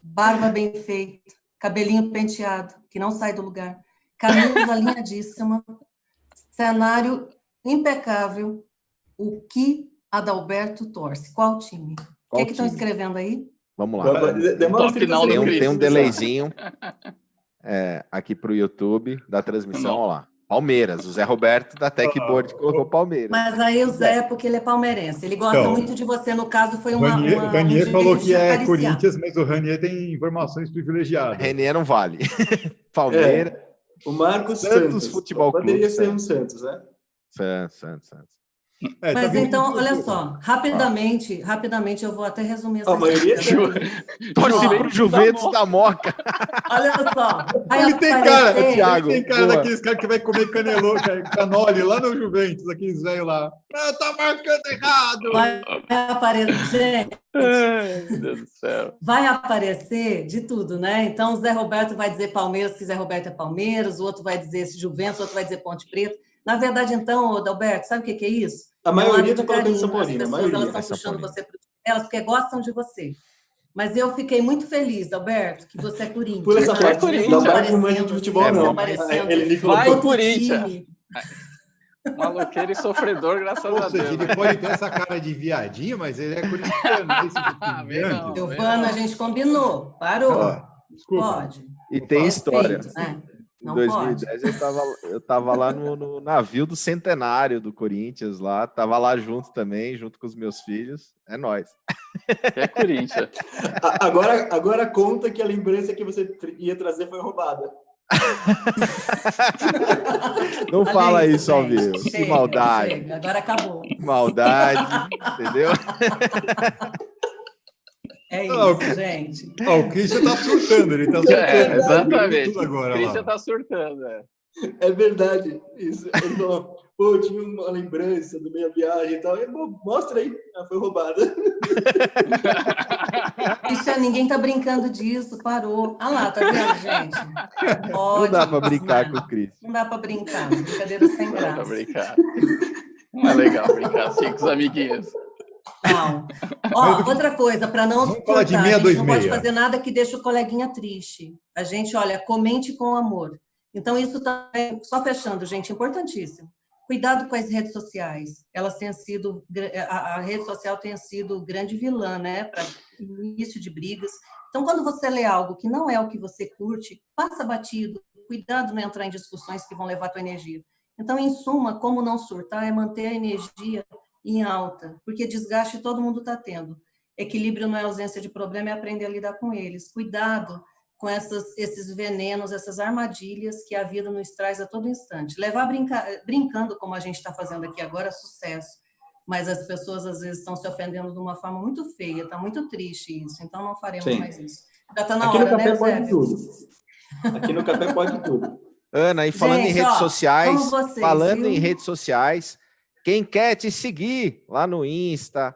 barba bem feita, cabelinho penteado, que não sai do lugar, camisa alinhadíssima, cenário impecável. O que Adalberto torce? Qual time? O que estão escrevendo aí? Vamos lá. Demora uns 30 Final do segundos. Tem um pra pensar. delayzinho aqui para o YouTube da transmissão. Olha lá. Palmeiras. O Zé Roberto da Techboard colocou Palmeiras. Mas aí o Zé, porque ele é palmeirense, ele gosta Então, muito de você. No caso, foi O Ranier um falou jeito que de é acariciar. Corinthians, mas o Ranier tem informações privilegiadas. Renier não vale. Palmeiras. O Marcos Santos Futebol Clube, Poderia ser Santos. um Santos, né? Santos. É, Mas tá vendo então, que- olha só, rapidamente, eu vou até resumir essa A maioria história. Torce Ó, pro Juventus da Moca. Olha só, vai Ele tem cara, aparecer- Thiago, ele tem cara boa. daqueles caras que vai comer canole lá no Juventus, aqueles velhos lá. Ah, tá marcando errado! vai aparecer, Ai, meu Deus do céu. vai aparecer de tudo, né? Então, o Zé Roberto vai dizer Palmeiras, que Zé Roberto é Palmeiras, o outro vai dizer Juventus, o outro vai dizer Ponte Preta. Na verdade, então, Adalberto, sabe o que é isso? A É um maioria ato tá de colocando carinho. São Paulino, As a pessoas maioria. elas estão É São puxando Paulino. você para elas porque gostam de você. Mas eu fiquei muito feliz, Alberto, que você é Corinthians. Por essa sabe? parte, Corinthians. não vai de manja de Aparecendo, futebol, é não. aparecendo. Ele Vai, colocou. Corinthians. time. Maloqueiro e sofredor, graças Ou a seja, Deus. ele pode ter essa cara de viadinho, mas ele é corintiano, né? Esse tipo de Não. Silvano, a gente combinou. Parou. Ah, desculpa. Pode. E tem história. Respeito, né? Em Não 2010 eu tava lá no navio do centenário do Corinthians lá, tava lá junto também, junto com os meus filhos. É nóis. É Corinthians. Agora conta que a lembrança que você ia trazer foi roubada. Não Olha fala isso ao gente. vivo. Que Chega, maldade. chega. Agora acabou. Maldade, entendeu? É Não, isso, gente. Ó, o Christian tá surtando, ele tá surtando. Exatamente. Tudo agora, O Christian lá. tá surtando. É verdade. Isso. Ele falou, pô, eu tinha uma lembrança da minha viagem e tal. E, pô, mostra aí. Ah, foi roubada. Christian, ninguém tá brincando disso, parou. Ah lá, tá vendo, gente? Não Pode, dá pra brincar né? com o Cris. Não dá pra brincar, brincadeira sem Não dá pra graça. brincar. Não é legal brincar assim com os amiguinhos. Não. Ó, outra coisa, para não Vamos falar de surtar, a gente não 626. pode fazer nada que deixe o coleguinha triste. A gente, olha, comente com amor. Então, isso também, só fechando, gente, importantíssimo. Cuidado com as redes sociais. Elas têm sido, a rede social tem sido grande vilã, né, para início de brigas. Então, quando você lê algo que não é o que você curte, passa batido. Cuidado não entrar em discussões que vão levar a tua energia. Então, em suma, como não surtar é manter a energia em alta, porque desgaste todo mundo está tendo. Equilíbrio não é ausência de problema, é aprender a lidar com eles. Cuidado com esses venenos, essas armadilhas que a vida nos traz a todo instante. Levar brincando, como a gente está fazendo aqui agora, é sucesso. Mas as pessoas, às vezes, estão se ofendendo de uma forma muito feia. Está muito triste isso. Então, não faremos Sim. mais isso. Já está na Aqui no hora, café né, pode Zé? tudo. Aqui no café pode tudo. Ana, e falando Gente, em redes ó, sociais, como vocês, falando viu? em redes sociais, quem quer te seguir lá no Insta,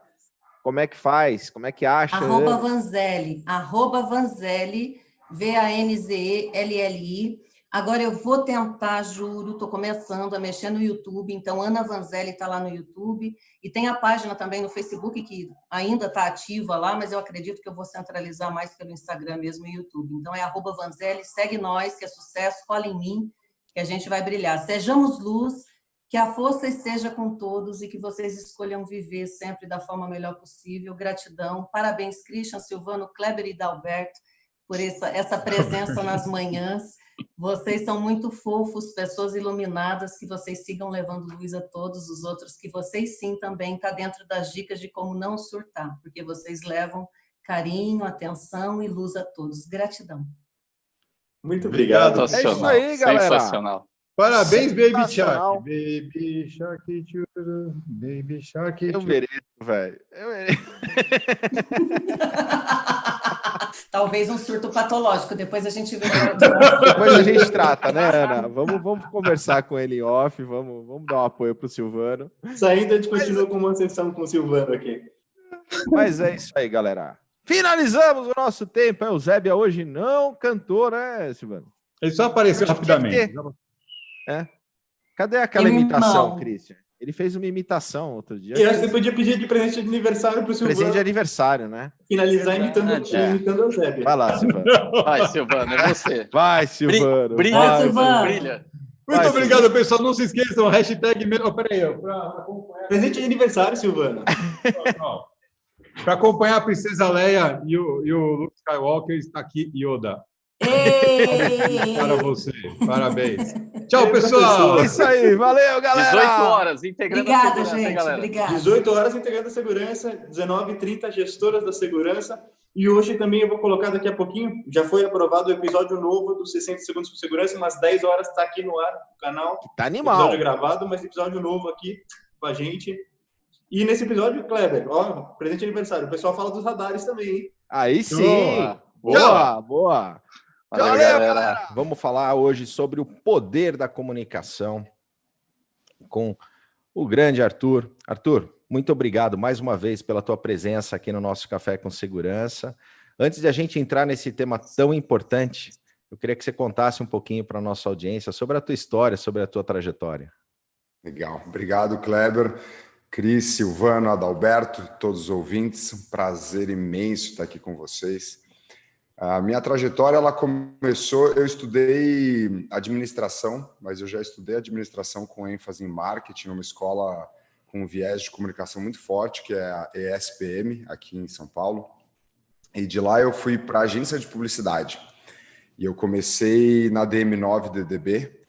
como é que faz? Como é que acha? Ana? @Vanzelli, @Vanzelli, Vanzelli. Agora eu vou tentar, juro, estou começando a mexer no YouTube, então Ana Vanzelli está lá no YouTube, e tem a página também no Facebook, que ainda está ativa lá, mas eu acredito que eu vou centralizar mais pelo Instagram mesmo e YouTube. Então é @Vanzelli, segue nós, que é sucesso, cola em mim, que a gente vai brilhar. Sejamos luz, que a força esteja com todos e que vocês escolham viver sempre da forma melhor possível. Gratidão. Parabéns, Christian, Silvano, Kleber e Dalberto, por essa presença nas manhãs. Vocês são muito fofos, pessoas iluminadas, que vocês sigam levando luz a todos os outros, que vocês sim também estão dentro das dicas de como não surtar, porque vocês levam carinho, atenção e luz a todos. Gratidão. Muito obrigado. É isso aí, galera. Sensacional. Parabéns, Baby Sensacional. Shark. Baby Shark, tchuru, Baby Shark. Eu tchuru. mereço, velho. Eu mereço. Talvez um surto patológico, depois a gente vê. Depois a gente trata, né, Ana? Vamos conversar com ele em off, vamos dar um apoio pro Silvano. Saindo, a gente continua com uma sessão com o Silvano aqui. Mas é isso aí, galera. Finalizamos o nosso tempo. A Eusébia hoje não cantou, né, Silvano? Ele só apareceu Acho que tinha que rapidamente. Cadê aquela Irmão. imitação, Christian? Ele fez uma imitação outro dia. E eu acho que você podia pedir de presente de aniversário pro Presente de Silvano aniversário, né? finalizar imitando o Eusébio. Vai lá, Silvano. Vai, Silvano, é você. Vai, Silvano. Brilha, Vai, Vai, Silvano. brilha. Muito Vai, obrigado, pessoal. Não se esqueçam, hashtag... Peraí, Presente de aniversário, Silvano. para acompanhar a Princesa Leia e o Luke Skywalker, está aqui Yoda. Ei! Para você. Parabéns. Tchau, pessoal. É isso aí, valeu, galera! 18 horas, integrando Obrigada, a segurança, hein, gente. galera? Obrigada. 18 horas integrando a segurança, 19h30 gestoras da segurança. E hoje também eu vou colocar daqui a pouquinho, já foi aprovado o episódio novo dos 60 segundos por segurança, umas 10 horas está aqui no ar, no canal. Tá animal. Episódio gravado, mas episódio novo aqui com a gente. E nesse episódio, Kleber, ó, presente de aniversário. O pessoal fala dos radares também, hein? Aí sim. Boa. Boa. Valeu, Valeu, galera. Vamos falar hoje sobre o poder da comunicação com o grande Arthur. Arthur, muito obrigado mais uma vez pela tua presença aqui no nosso Café com Segurança. Antes de a gente entrar nesse tema tão importante, eu queria que você contasse um pouquinho para a nossa audiência sobre a tua história, sobre a tua trajetória. Legal. Obrigado, Kleber, Cris, Silvano, Adalberto, todos os ouvintes. Um prazer imenso estar aqui com vocês. A minha trajetória, ela começou... Eu estudei administração, mas eu já estudei administração com ênfase em marketing, numa escola com um viés de comunicação muito forte, que é a ESPM, aqui em São Paulo. E de lá eu fui para a agência de publicidade. E eu comecei na DM9 DDB.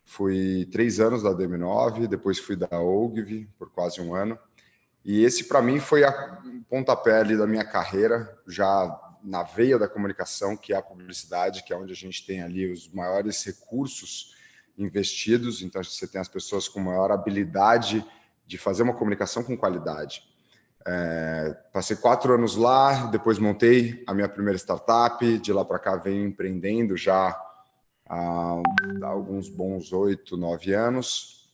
Fui 3 anos da DM9, depois fui da Ogilvy por quase 1 ano. E esse, para mim, foi a pontapé ali da minha carreira, já na veia da comunicação, que é a publicidade, que é onde a gente tem ali os maiores recursos investidos. Então, você tem as pessoas com maior habilidade de fazer uma comunicação com qualidade. Passei 4 anos lá, depois montei a minha primeira startup. De lá para cá, venho empreendendo já há alguns bons 8, 9 anos.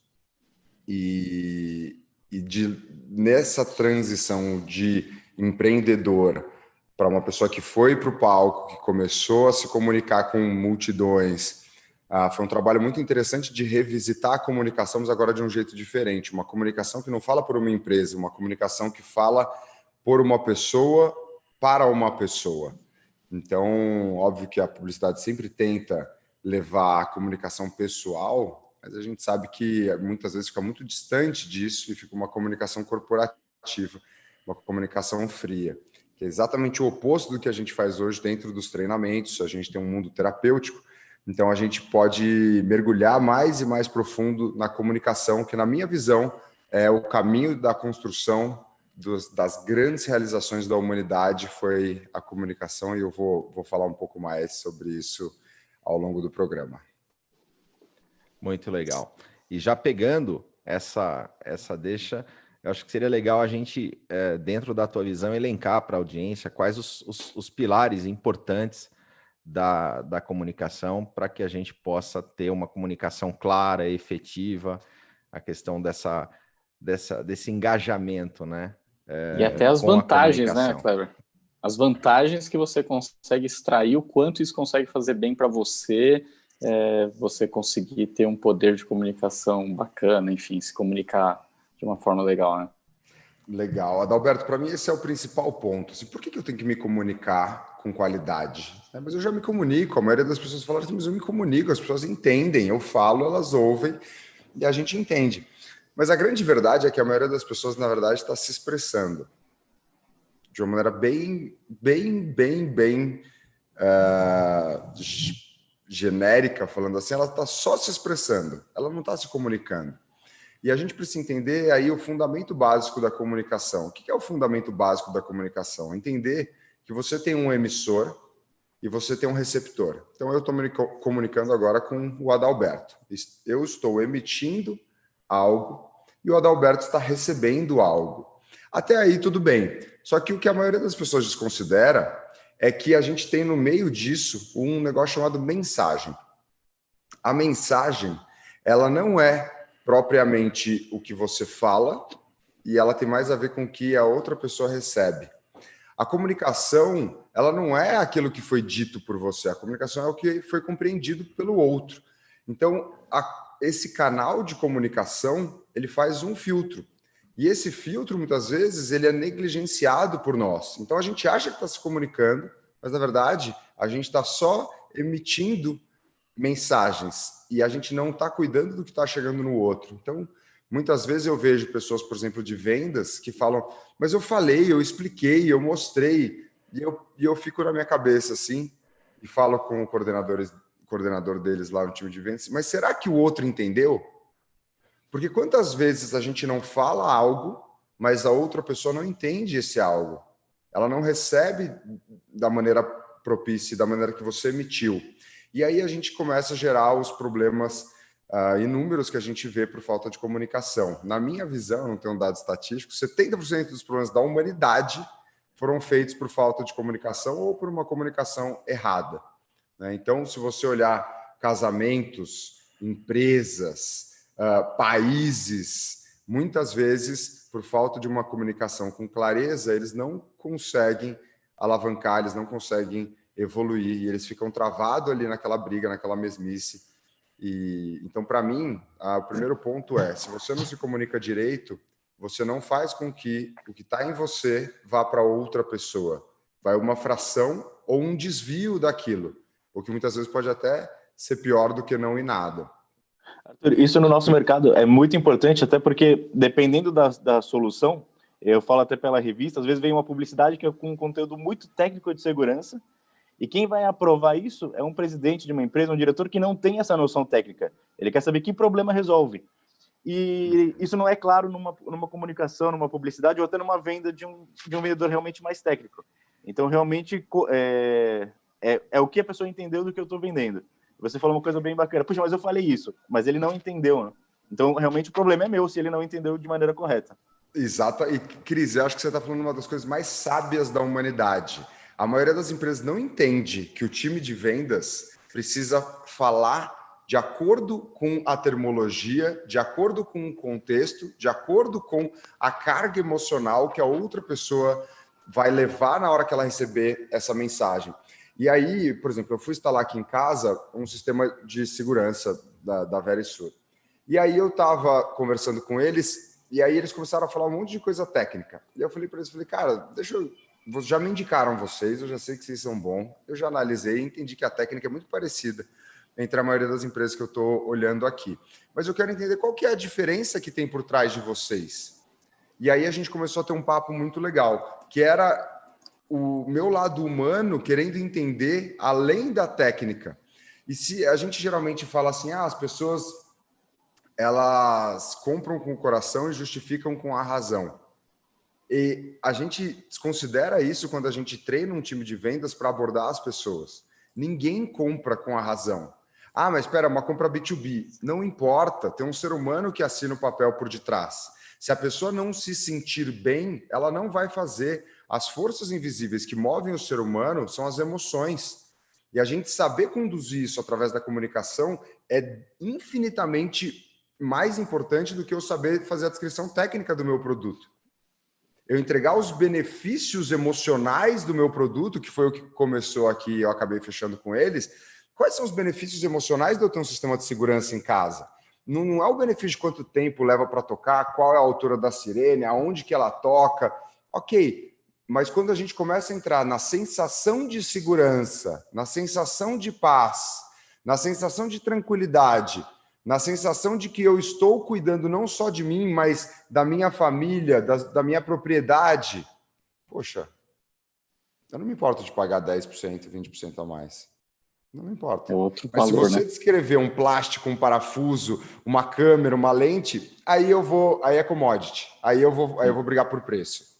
Nessa transição de empreendedor para uma pessoa que foi para o palco, que começou a se comunicar com multidões, foi um trabalho muito interessante de revisitar a comunicação, mas agora de um jeito diferente. Uma comunicação que não fala por uma empresa, uma comunicação que fala por uma pessoa para uma pessoa. Então, óbvio que a publicidade sempre tenta levar a comunicação pessoal, mas a gente sabe que muitas vezes fica muito distante disso e fica uma comunicação corporativa, uma comunicação fria, que é exatamente o oposto do que a gente faz hoje dentro dos treinamentos. A gente tem um mundo terapêutico, então a gente pode mergulhar mais e mais profundo na comunicação, que na minha visão é o caminho da construção das grandes realizações da humanidade, foi a comunicação, e eu vou falar um pouco mais sobre isso ao longo do programa. Muito legal. E já pegando essa deixa, eu acho que seria legal a gente, dentro da tua visão, elencar para a audiência quais os pilares importantes da comunicação para que a gente possa ter uma comunicação clara, efetiva, a questão desse engajamento, né? E até as vantagens, né, Kleber? As vantagens que você consegue extrair, o quanto isso consegue fazer bem para você, você conseguir ter um poder de comunicação bacana, enfim, se comunicar de uma forma legal, né? Legal. Adalberto, para mim esse é o principal ponto. Assim, por que eu tenho que me comunicar com qualidade? Mas eu já me comunico. A maioria das pessoas fala assim, mas eu me comunico, as pessoas entendem. Eu falo, elas ouvem e a gente entende. Mas a grande verdade é que a maioria das pessoas, na verdade, está se expressando de uma maneira bem genérica, falando assim, ela está só se expressando, ela não está se comunicando. E a gente precisa entender aí o fundamento básico da comunicação. O que é o fundamento básico da comunicação? Entender que você tem um emissor e você tem um receptor. Então, eu estou me comunicando agora com o Adalberto. Eu estou emitindo algo e o Adalberto está recebendo algo. Até aí, tudo bem. Só que o que a maioria das pessoas desconsidera é que a gente tem no meio disso um negócio chamado mensagem. A mensagem, ela não é propriamente o que você fala e ela tem mais a ver com o que a outra pessoa recebe. A comunicação, ela não é aquilo que foi dito por você, a comunicação é o que foi compreendido pelo outro. Então, esse canal de comunicação, ele faz um filtro. E esse filtro, muitas vezes, ele é negligenciado por nós. Então, a gente acha que está se comunicando, mas, na verdade, a gente está só emitindo mensagens e a gente não está cuidando do que está chegando no outro. Então, muitas vezes eu vejo pessoas, por exemplo, de vendas que falam, mas eu falei, eu expliquei, eu mostrei, e eu fico na minha cabeça assim, e falo com o coordenador deles lá no time de vendas, mas será que o outro entendeu? Porque quantas vezes a gente não fala algo, mas a outra pessoa não entende esse algo? Ela não recebe da maneira propícia, da maneira que você emitiu. E aí a gente começa a gerar os problemas inúmeros que a gente vê por falta de comunicação. Na minha visão, não tenho um dado estatístico, 70% dos problemas da humanidade foram feitos por falta de comunicação ou por uma comunicação errada, né? Então, se você olhar casamentos, empresas, países, muitas vezes, por falta de uma comunicação com clareza, eles não conseguem alavancar, eles não conseguem evoluir, e eles ficam travados ali naquela briga, naquela mesmice. E então, para mim, o primeiro ponto é, se você não se comunica direito, você não faz com que o que está em você vá para outra pessoa. Vai uma fração ou um desvio daquilo, o que muitas vezes pode até ser pior do que não ir nada. Arthur, isso no nosso mercado é muito importante, até porque, dependendo da solução, eu falo até pela revista, às vezes vem uma publicidade que é com um conteúdo muito técnico de segurança, e quem vai aprovar isso é um presidente de uma empresa, um diretor que não tem essa noção técnica. Ele quer saber que problema resolve. E isso não é claro numa comunicação, numa publicidade, ou até numa venda de um vendedor realmente mais técnico. Então, realmente, é o que a pessoa entendeu do que eu estou vendendo. Você falou uma coisa bem bacana. Puxa, mas eu falei isso, mas ele não entendeu, né? Então, realmente, o problema é meu se ele não entendeu de maneira correta. Exato. E, Cris, eu acho que você está falando uma das coisas mais sábias da humanidade. A maioria das empresas não entende que o time de vendas precisa falar de acordo com a termologia, de acordo com o contexto, de acordo com a carga emocional que a outra pessoa vai levar na hora que ela receber essa mensagem. E aí, por exemplo, eu fui instalar aqui em casa um sistema de segurança da Verisure. E aí eu estava conversando com eles, e aí eles começaram a falar um monte de coisa técnica. E eu falei para eles, cara, já me indicaram vocês, eu já sei que vocês são bons, eu já analisei e entendi que a técnica é muito parecida entre a maioria das empresas que eu estou olhando aqui. Mas eu quero entender qual que é a diferença que tem por trás de vocês. E aí a gente começou a ter um papo muito legal, que era o meu lado humano querendo entender além da técnica. E se a gente geralmente fala assim, as pessoas elas compram com o coração e justificam com a razão. E a gente desconsidera isso quando a gente treina um time de vendas para abordar as pessoas. Ninguém compra com a razão. Mas espera, uma compra B2B. Não importa, tem um ser humano que assina o papel por detrás. Se a pessoa não se sentir bem, ela não vai fazer. As forças invisíveis que movem o ser humano são as emoções. E a gente saber conduzir isso através da comunicação é infinitamente mais importante do que eu saber fazer a descrição técnica do meu produto. Eu entregar os benefícios emocionais do meu produto, que foi o que começou aqui, eu acabei fechando com eles. Quais são os benefícios emocionais de eu ter um sistema de segurança em casa? Não é o benefício de quanto tempo leva para tocar, qual é a altura da sirene, aonde que ela toca. Ok, mas quando a gente começa a entrar na sensação de segurança, na sensação de paz, na sensação de tranquilidade, na sensação de que eu estou cuidando não só de mim, mas da minha família, da minha propriedade. Poxa, eu não me importo de pagar 10%, 20% a mais. Não me importa. Outro mas valor, se você descrever um plástico, um parafuso, uma câmera, uma lente, aí é commodity. Aí eu vou brigar por preço.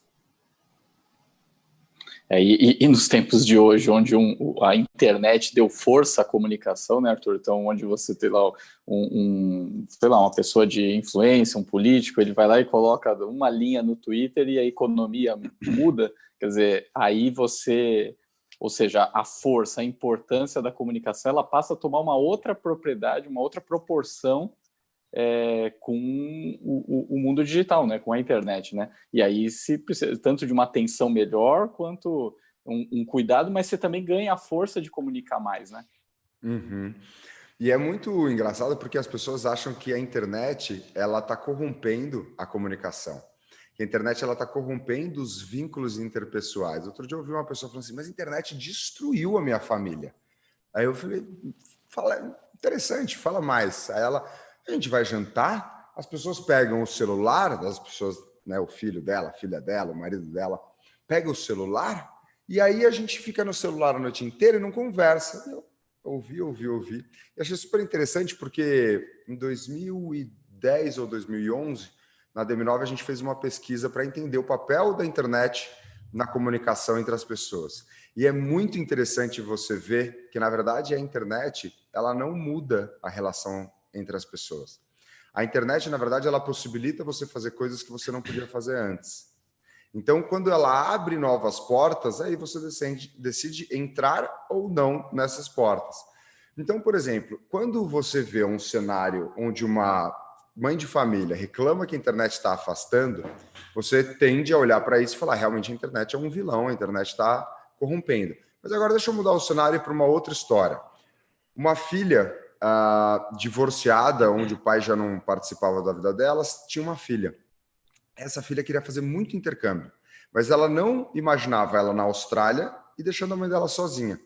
E nos tempos de hoje, onde a internet deu força à comunicação, né, Arthur? Então, onde você tem lá uma pessoa de influência, um político, ele vai lá e coloca uma linha no Twitter e a economia muda. Quer dizer, aí ou seja, a força, a importância da comunicação, ela passa a tomar uma outra propriedade, uma outra proporção com o mundo digital, né? Com a internet, né? E aí se precisa tanto de uma atenção melhor quanto um cuidado, mas você também ganha a força de comunicar mais, né? Uhum. E é muito engraçado porque as pessoas acham que a internet ela está corrompendo a comunicação. Que a internet ela está corrompendo os vínculos interpessoais. Outro dia eu ouvi uma pessoa falando assim, mas a internet destruiu a minha família. Aí eu falei, fala, interessante, fala mais. Aí a gente vai jantar, as pessoas pegam o celular das pessoas, né, o filho dela, a filha dela, o marido dela, pega o celular e aí a gente fica no celular a noite inteira e não conversa. Eu ouvi. E achei super interessante porque em 2010 ou 2011, na DM9, a gente fez uma pesquisa para entender o papel da internet na comunicação entre as pessoas. E é muito interessante você ver que, na verdade, a internet ela não muda a relação entre as pessoas. A internet, na verdade, ela possibilita você fazer coisas que você não podia fazer antes. Então, quando ela abre novas portas, aí você decide entrar ou não nessas portas. Então, por exemplo, quando você vê um cenário onde uma mãe de família reclama que a internet está afastando, você tende a olhar para isso e falar, realmente a internet é um vilão, a internet está corrompendo. Mas agora deixa eu mudar o cenário para uma outra história. Uma filha divorciada, onde o pai já não participava da vida delas, tinha uma filha. Essa filha queria fazer muito intercâmbio, mas ela não imaginava ela na Austrália e deixando a mãe dela sozinha.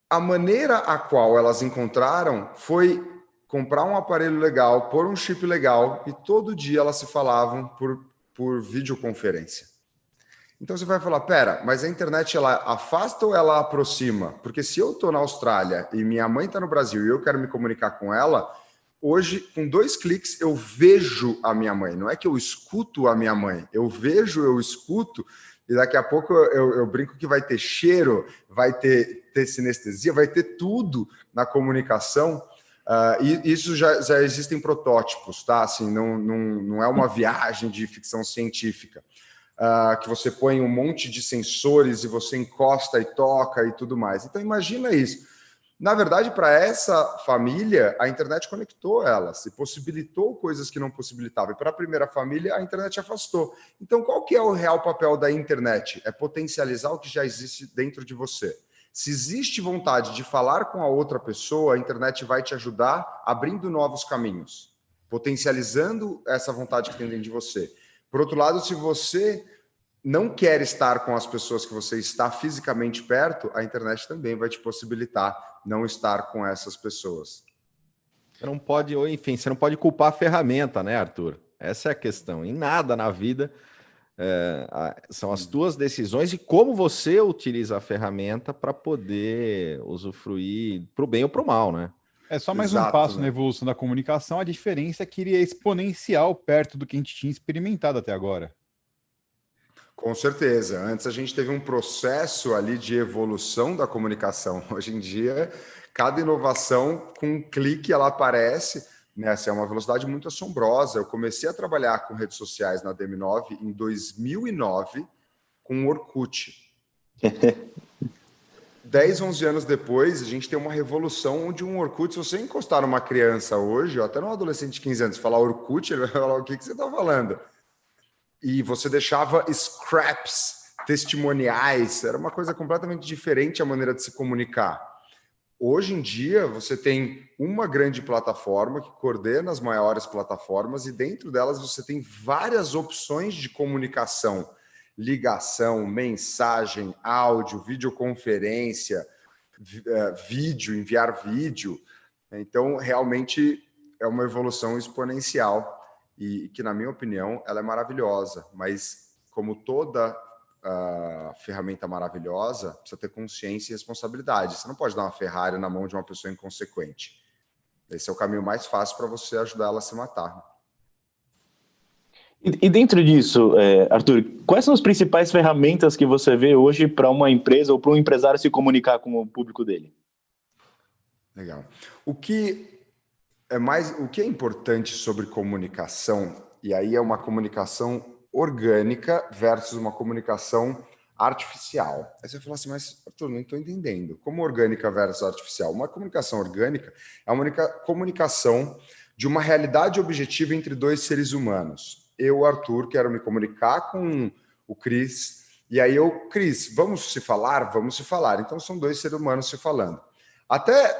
A maneira a qual elas encontraram foi comprar um aparelho legal, pôr um chip legal e todo dia elas se falavam por videoconferência. Então você vai falar, pera, mas a internet ela afasta ou ela aproxima? Porque se eu estou na Austrália e minha mãe está no Brasil e eu quero me comunicar com ela, hoje, com 2 cliques, eu vejo a minha mãe. Não é que eu escuto a minha mãe. Eu vejo, eu escuto, e daqui a pouco eu brinco que vai ter cheiro, vai ter sinestesia, vai ter tudo na comunicação. E isso já existem protótipos, tá? Assim, não é uma viagem de ficção científica. Que você põe um monte de sensores e você encosta e toca e tudo mais. Então, imagina isso. Na verdade, para essa família, a internet conectou elas e possibilitou coisas que não possibilitava. E para a primeira família, a internet afastou. Então, qual que é o real papel da internet? É potencializar o que já existe dentro de você. Se existe vontade de falar com a outra pessoa, a internet vai te ajudar abrindo novos caminhos, potencializando essa vontade que tem dentro de você. Por outro lado, se você não quer estar com as pessoas que você está fisicamente perto, a internet também vai te possibilitar não estar com essas pessoas. Você não pode, ou enfim, você não pode culpar a ferramenta, né, Arthur? Essa é a questão. Em nada na vida são as tuas decisões e como você utiliza a ferramenta para poder usufruir para o bem ou para o mal, né? É só mais um passo na evolução da comunicação. A diferença é que ele é exponencial perto do que a gente tinha experimentado até agora. Com certeza. Antes a gente teve um processo ali de evolução da comunicação. Hoje em dia, cada inovação, com um clique, ela aparece. Né? Essa é uma velocidade muito assombrosa. Eu comecei a trabalhar com redes sociais na DM9 em 2009 com o Orkut. 10, 11 anos depois, a gente tem uma revolução onde um Orkut, se você encostar numa criança hoje, ou até num adolescente de 15 anos, falar Orkut, ele vai falar, o que você está falando? E você deixava scraps testimoniais, era uma coisa completamente diferente a maneira de se comunicar. Hoje em dia, você tem uma grande plataforma que coordena as maiores plataformas e dentro delas você tem várias opções de comunicação, ligação, mensagem, áudio, videoconferência, vídeo, enviar vídeo. Então, realmente é uma evolução exponencial. E que, na minha opinião, ela é maravilhosa, mas como toda ferramenta maravilhosa, precisa ter consciência e responsabilidade. Você não pode dar uma Ferrari na mão de uma pessoa inconsequente. Esse é o caminho mais fácil para você ajudar ela a se matar. E dentro disso, Arthur, quais são as principais ferramentas que você vê hoje para uma empresa ou para um empresário se comunicar com o público dele? Legal. O que é importante sobre comunicação, e aí é uma comunicação orgânica versus uma comunicação artificial. Aí você fala assim, mas Arthur, não estou entendendo. Como orgânica versus artificial? Uma comunicação orgânica é uma comunicação de uma realidade objetiva entre dois seres humanos. Eu, Arthur, quero me comunicar com o Cris, e aí Cris, vamos se falar? Vamos se falar. Então, são dois seres humanos se falando. Até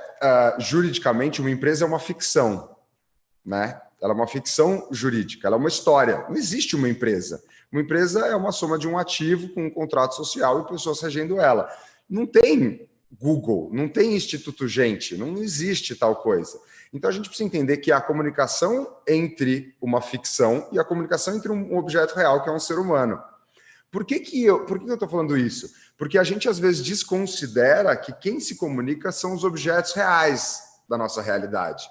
juridicamente, uma empresa é uma ficção, né? Ela é uma ficção jurídica, ela é uma história. Não existe uma empresa. Uma empresa é uma soma de um ativo com um contrato social e pessoas regendo ela. Não tem Google, não tem Instituto Gente, não existe tal coisa. Então a gente precisa entender que a comunicação entre uma ficção e a comunicação entre um objeto real, que é um ser humano. Por que eu estou falando isso? Porque a gente às vezes desconsidera que quem se comunica são os objetos reais da nossa realidade.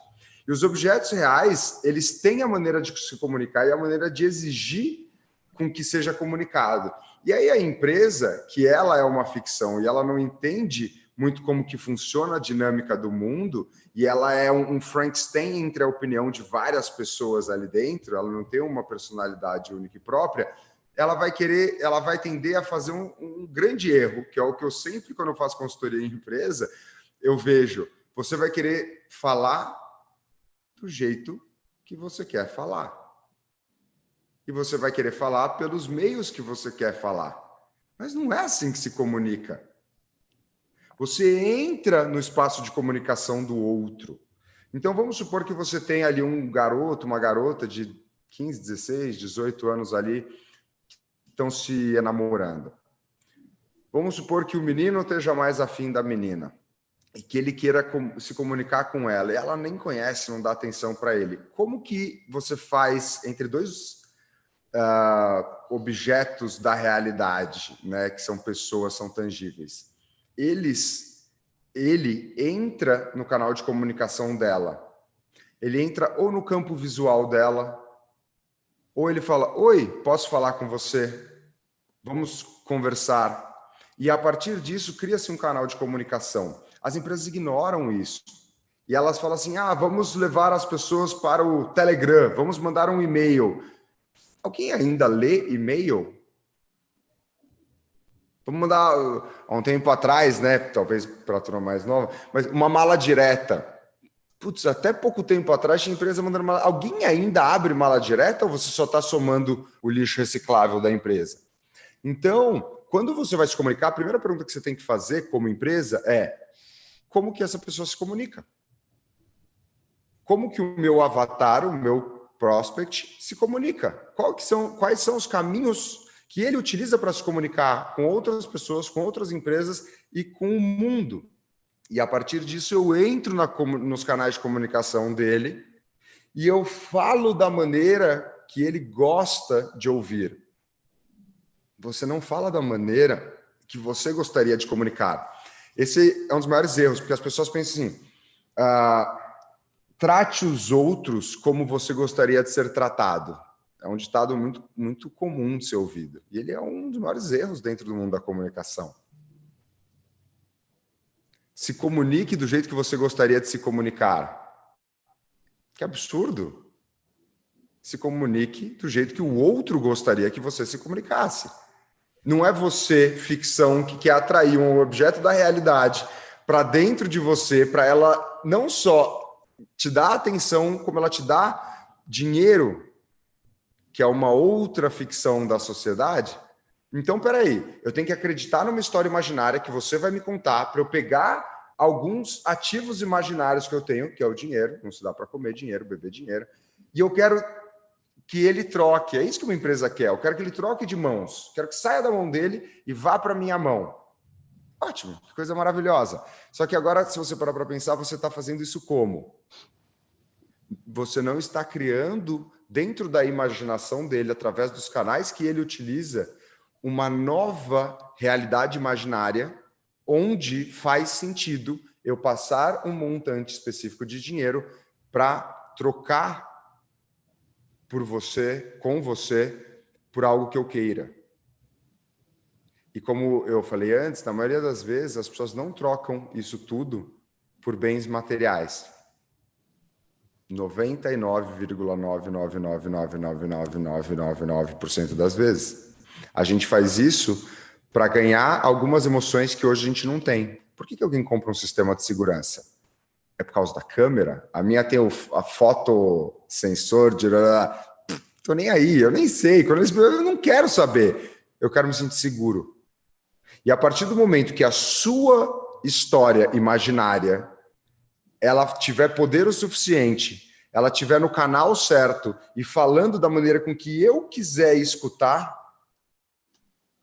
E os objetos reais, eles têm a maneira de se comunicar e a maneira de exigir com que seja comunicado. E aí a empresa, que ela é uma ficção e ela não entende muito como que funciona a dinâmica do mundo, e ela é um Frankenstein entre a opinião de várias pessoas ali dentro, ela não tem uma personalidade única e própria, ela vai tender a fazer um grande erro, que é o que eu sempre, quando eu faço consultoria em empresa, eu vejo, você vai querer falar do jeito que você quer falar. E você vai querer falar pelos meios que você quer falar. Mas não é assim que se comunica. Você entra no espaço de comunicação do outro. Então, vamos supor que você tem ali um garoto, uma garota de 15, 16, 18 anos ali, que estão se namorando. Vamos supor que o menino esteja mais afim da menina e que ele queira se comunicar com ela, e ela nem conhece, não dá atenção para ele. Como que você faz entre dois objetos da realidade, né, que são pessoas, são tangíveis? Ele entra no canal de comunicação dela, ele entra ou no campo visual dela, ou ele fala, oi, posso falar com você? Vamos conversar. E a partir disso, cria-se um canal de comunicação. As empresas ignoram isso. E elas falam assim, vamos levar as pessoas para o Telegram, vamos mandar um e-mail. Alguém ainda lê e-mail? Vamos mandar, há um tempo atrás, né? Talvez para a turma mais nova, mas uma mala direta. Putz, até pouco tempo atrás tinha empresa mandando mala. Alguém ainda abre mala direta ou você só está somando o lixo reciclável da empresa? Então, quando você vai se comunicar, a primeira pergunta que você tem que fazer como empresa é: como que essa pessoa se comunica? Como que o meu avatar, o meu prospect, se comunica? Quais são os caminhos que ele utiliza para se comunicar com outras pessoas, com outras empresas e com o mundo? E a partir disso eu entro nos canais de comunicação dele e eu falo da maneira que ele gosta de ouvir. Você não fala da maneira que você gostaria de comunicar. Esse é um dos maiores erros, porque as pessoas pensam assim, trate os outros como você gostaria de ser tratado. É um ditado muito, muito comum de ser ouvido. E ele é um dos maiores erros dentro do mundo da comunicação. Se comunique do jeito que você gostaria de se comunicar. Que absurdo. Se comunique do jeito que o outro gostaria que você se comunicasse. Não é você, ficção, que quer atrair um objeto da realidade para dentro de você, para ela não só te dar atenção, como ela te dá dinheiro, que é uma outra ficção da sociedade. Então, peraí, eu tenho que acreditar numa história imaginária que você vai me contar para eu pegar alguns ativos imaginários que eu tenho, que é o dinheiro, não se dá para comer dinheiro, beber dinheiro, e eu quero que ele troque. É isso que uma empresa quer. Eu quero que ele troque de mãos. Quero que saia da mão dele e vá para a minha mão. Ótimo, que coisa maravilhosa. Só que agora, se você parar para pensar, você está fazendo isso como? Você não está criando dentro da imaginação dele, através dos canais que ele utiliza, uma nova realidade imaginária onde faz sentido eu passar um montante específico de dinheiro para trocar por você, com você, por algo que eu queira. E como eu falei antes, na maioria das vezes as pessoas não trocam isso tudo por bens materiais. 99,9999999% das vezes. A gente faz isso para ganhar algumas emoções que hoje a gente não tem. Por que alguém compra um sistema de segurança? É por causa da câmera? A minha tem a foto sensor de... Tô nem aí, eu nem sei. Eu não quero saber. Eu quero me sentir seguro. E a partir do momento que a sua história imaginária ela tiver poder o suficiente, ela tiver no canal certo e falando da maneira com que eu quiser escutar,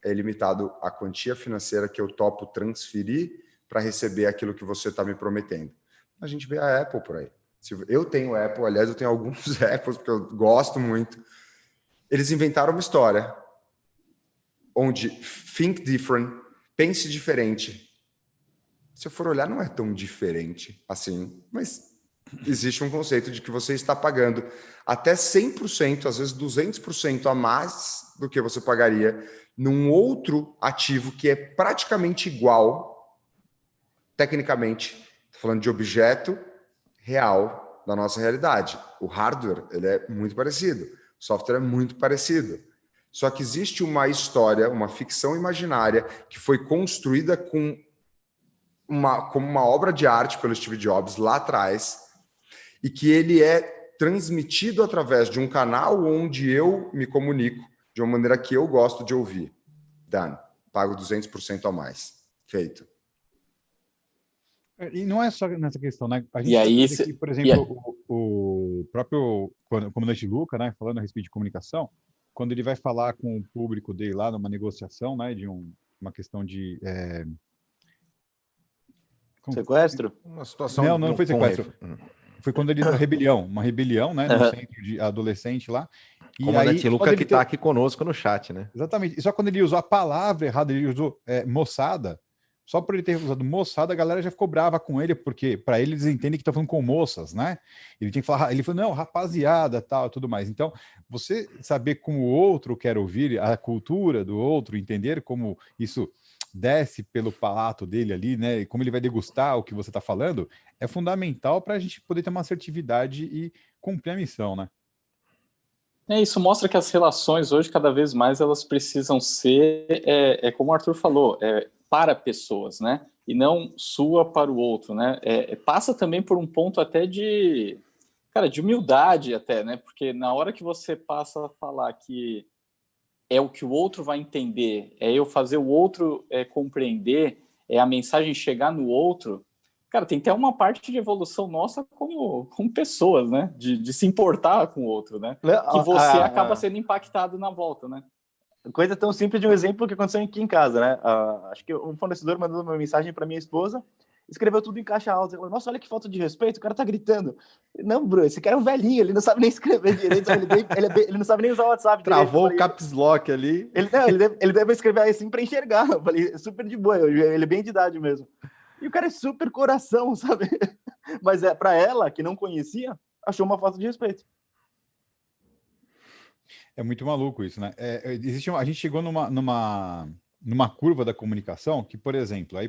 é limitado a quantia financeira que eu topo transferir para receber aquilo que você está me prometendo. A gente vê a Apple por aí. Eu tenho Apple, aliás, eu tenho alguns Apples, porque eu gosto muito. Eles inventaram uma história onde think different, pense diferente. Se eu for olhar, não é tão diferente assim, mas existe um conceito de que você está pagando até 100%, às vezes 200% a mais do que você pagaria num outro ativo que é praticamente igual, tecnicamente, estou falando de objeto real da nossa realidade. O hardware, ele é muito parecido, o software é muito parecido. Só que existe uma história, uma ficção imaginária que foi construída como uma obra de arte pelo Steve Jobs lá atrás e que ele é transmitido através de um canal onde eu me comunico de uma maneira que eu gosto de ouvir. Done. Pago 200% a mais. Feito. E não é só nessa questão, né? A gente E aí, aqui, por exemplo, o próprio comandante Luca, né, falando a respeito de comunicação, quando ele vai falar com o público dele lá numa negociação, né, de uma questão de... Sequestro? Uma situação... Não foi sequestro. Foi quando ele... uma rebelião, né, no centro de adolescente lá. E comandante aí, Luca que está aqui conosco no chat, né? Exatamente. E só quando ele usou a palavra errada, ele usou moçada. Só por ele ter usado moçada, a galera já ficou brava com ele, porque para eles entendem que está falando com moças, né? Ele tinha que falar, ele falou, não, rapaziada, tal, tudo mais. Então, você saber como o outro quer ouvir, a cultura do outro, entender como isso desce pelo palato dele ali, né? E como ele vai degustar o que você está falando, é fundamental para a gente poder ter uma assertividade e cumprir a missão, né? Isso mostra que as relações hoje, cada vez mais, elas precisam ser, como o Arthur falou, para pessoas, né? E não sua para o outro, né? Passa também por um ponto até de humildade até, né? Porque na hora que você passa a falar que é o que o outro vai entender, é eu fazer o outro compreender, é a mensagem chegar no outro, cara, tem até uma parte de evolução nossa como pessoas, né? De se importar com o outro, né? Que você acaba sendo impactado na volta, né? Coisa tão simples de um exemplo que aconteceu aqui em casa, né? Acho que um fornecedor mandou uma mensagem para minha esposa, escreveu tudo em caixa alta. Falou, nossa, olha que falta de respeito, o cara tá gritando. Não, Bruno, esse cara é um velhinho, ele não sabe nem escrever direito, ele não sabe nem usar o WhatsApp direito. Travou o caps lock ali. Ele deve escrever assim para enxergar. Eu falei, super de boa, ele é bem de idade mesmo. E o cara é super coração, sabe? Mas para ela, que não conhecia, achou uma falta de respeito. É muito maluco isso, né? A gente chegou numa curva da comunicação que, por exemplo, aí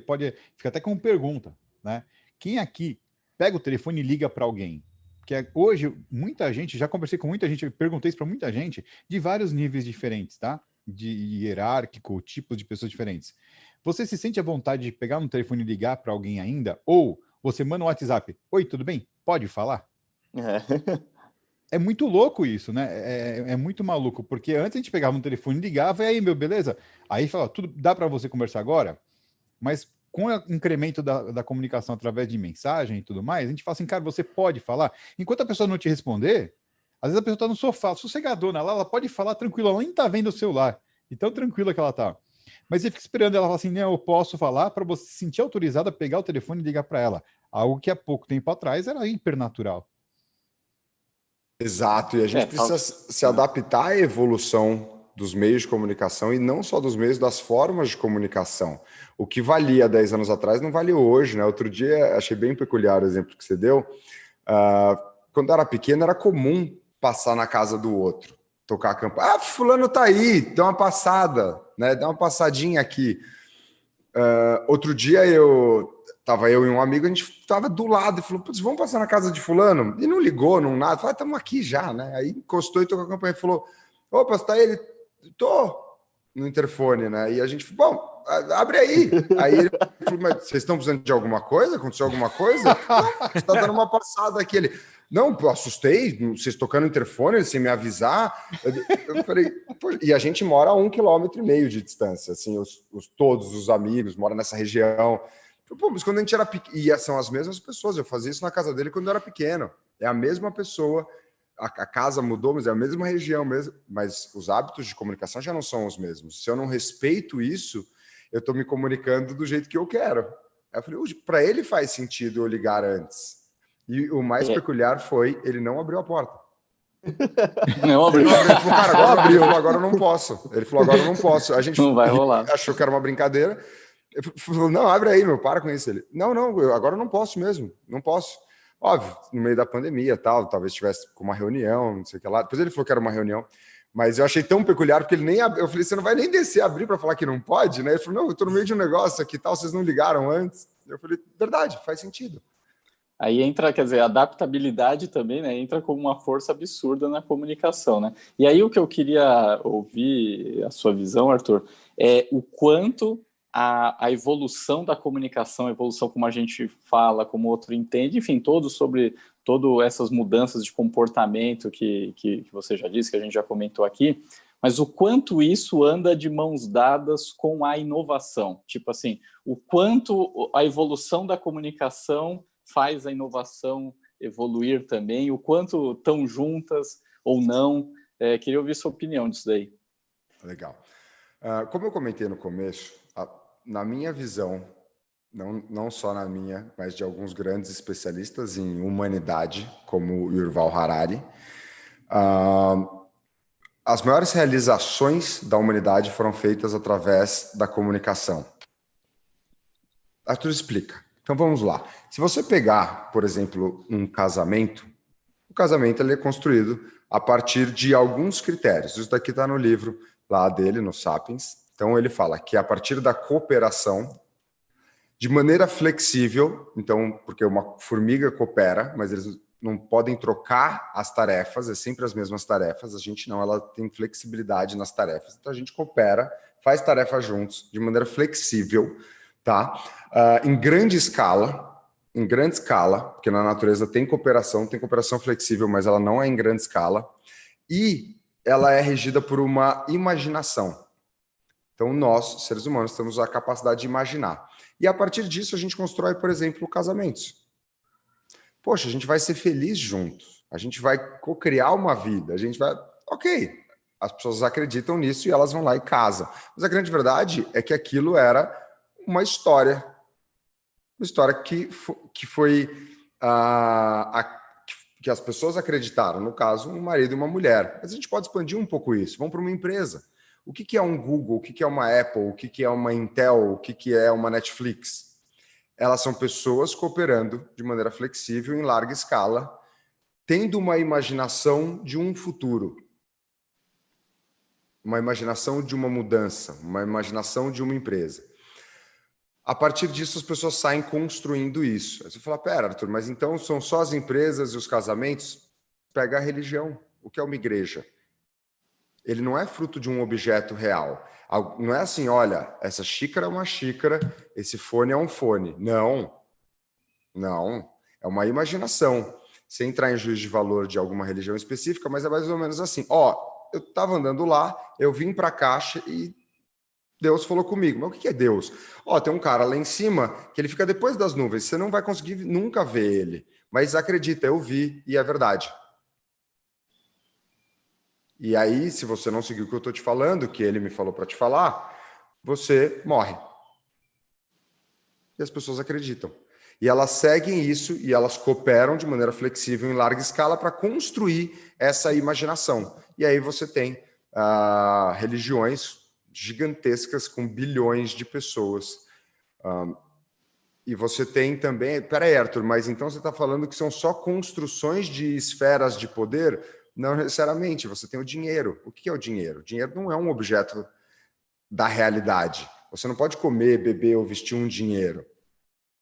fica até como pergunta, né? Quem aqui pega o telefone e liga para alguém? Porque hoje, muita gente, já conversei com muita gente, perguntei isso para muita gente, de vários níveis diferentes, tá? De hierárquico, tipos de pessoas diferentes. Você se sente à vontade de pegar no telefone e ligar para alguém ainda? Ou você manda um WhatsApp, oi, tudo bem? Pode falar? É muito louco isso, né? É muito maluco, porque antes a gente pegava um telefone e ligava, e aí, meu, beleza? Aí fala, tudo dá para você conversar agora? Mas com o incremento da comunicação através de mensagem e tudo mais, a gente fala assim, cara, você pode falar? Enquanto a pessoa não te responder, às vezes a pessoa está no sofá, sossegadona, ela pode falar tranquila, ela nem está vendo o celular, e tão tranquila que ela está. Mas você fica esperando ela falar assim, não, eu posso falar, para você se sentir autorizado a pegar o telefone e ligar para ela. Algo que há pouco tempo atrás era hipernatural. Exato, e a gente precisa se adaptar à evolução dos meios de comunicação e não só dos meios, das formas de comunicação. O que valia 10 anos atrás não vale hoje, né? Outro dia, achei bem peculiar o exemplo que você deu. Quando eu era pequeno, era comum passar na casa do outro, tocar a campainha. Fulano tá aí, dá uma passada, né? Dá uma passadinha aqui. Outro dia, Tava eu e um amigo, a gente tava do lado e falou, putz, vamos passar na casa de fulano? E não ligou, não nada. Falei, estamos aqui já, né? Aí encostou e tocou a campanha e falou, opa, você tá aí? Ele, tô no interfone, né? E a gente, bom, abre aí. Aí ele falou, mas vocês estão precisando de alguma coisa? Aconteceu alguma coisa? Não, você está dando uma passada aqui. Ele, não, eu assustei, vocês tocando o interfone sem me avisar. Eu falei, pô, e a gente mora a 1,5 km de distância, assim, todos os amigos moram nessa região. Pô, mas quando a gente era pequeno, e são as mesmas pessoas, eu fazia isso na casa dele quando eu era pequeno. É a mesma pessoa, a casa mudou, mas é a mesma região mesmo, mas os hábitos de comunicação já não são os mesmos. Se eu não respeito isso, eu estou me comunicando do jeito que eu quero. Aí eu falei, para ele faz sentido eu ligar antes. E o mais peculiar foi, ele não abriu a porta. Não abriu. Ele falou, cara, agora eu não posso. Ele falou, agora eu não posso. A gente não vai rolar. Achou que era uma brincadeira. Ele falou, não, abre aí, meu, para com isso. Ele, não, agora eu não posso mesmo, não posso. Óbvio, no meio da pandemia tal, talvez estivesse com uma reunião, não sei o que lá. Depois ele falou que era uma reunião, mas eu achei tão peculiar, porque ele nem abriu. Eu falei, você não vai nem descer abrir para falar que não pode, né? Ele falou, não, eu estou no meio de um negócio aqui e tal, vocês não ligaram antes. Eu falei, verdade, faz sentido. Aí entra, quer dizer, a adaptabilidade também, né? Entra como uma força absurda na comunicação, né? E aí o que eu queria ouvir a sua visão, Arthur, é o quanto a evolução da comunicação, a evolução como a gente fala, como o outro entende, enfim, sobre todas essas mudanças de comportamento que você já disse, que a gente já comentou aqui, mas o quanto isso anda de mãos dadas com a inovação. Tipo assim, o quanto a evolução da comunicação faz a inovação evoluir também, o quanto estão juntas ou não. Queria ouvir sua opinião disso daí. Legal. Como eu comentei no começo, na minha visão, não só na minha, mas de alguns grandes especialistas em humanidade, como Yuval Harari, as maiores realizações da humanidade foram feitas através da comunicação. Arthur explica. Então vamos lá. Se você pegar, por exemplo, um casamento, o casamento ele é construído a partir de alguns critérios. Isso daqui está no livro lá dele, no Sapiens. Então ele fala que a partir da cooperação, de maneira flexível, então, porque uma formiga coopera, mas eles não podem trocar as tarefas, é sempre as mesmas tarefas, a gente não, ela tem flexibilidade nas tarefas. Então a gente coopera, faz tarefas juntos, de maneira flexível, tá? Em grande escala, porque na natureza tem cooperação flexível, mas ela não é em grande escala, e ela é regida por uma imaginação. Então nós, seres humanos, temos a capacidade de imaginar. E a partir disso a gente constrói, por exemplo, casamentos. Poxa, a gente vai ser feliz juntos, a gente vai co-criar uma vida, a gente vai... Ok, as pessoas acreditam nisso e elas vão lá e casam. Mas a grande verdade é que aquilo era uma história que foi que as pessoas acreditaram, no caso, um marido e uma mulher. Mas a gente pode expandir um pouco isso. Vamos para uma empresa. O que é um Google? O que é uma Apple? O que é uma Intel? O que é uma Netflix? Elas são pessoas cooperando de maneira flexível, em larga escala, tendo uma imaginação de um futuro, uma imaginação de uma mudança, uma imaginação de uma empresa. A partir disso, as pessoas saem construindo isso. Aí você fala, pera, Arthur, mas então são só as empresas e os casamentos? Pega a religião. O que é uma igreja? Ele não é fruto de um objeto real. Não é assim, olha, essa xícara é uma xícara, esse fone é um fone. Não. É uma imaginação. Sem entrar em juízo de valor de alguma religião específica, mas é mais ou menos assim. Eu estava andando lá, eu vim para a caixa e Deus falou comigo. Mas o que é Deus? Tem um cara lá em cima que ele fica depois das nuvens. Você não vai conseguir nunca ver ele. Mas acredita, eu vi e é verdade. E aí, se você não seguir o que eu estou te falando, que ele me falou para te falar, você morre. E as pessoas acreditam. E elas seguem isso e elas cooperam de maneira flexível em larga escala para construir essa imaginação. E aí você tem religiões gigantescas com bilhões de pessoas. E você tem também... Peraí, Arthur, mas então você está falando que são só construções de esferas de poder? Não necessariamente, você tem o dinheiro. O que é o dinheiro? O dinheiro não é um objeto da realidade. Você não pode comer, beber ou vestir um dinheiro.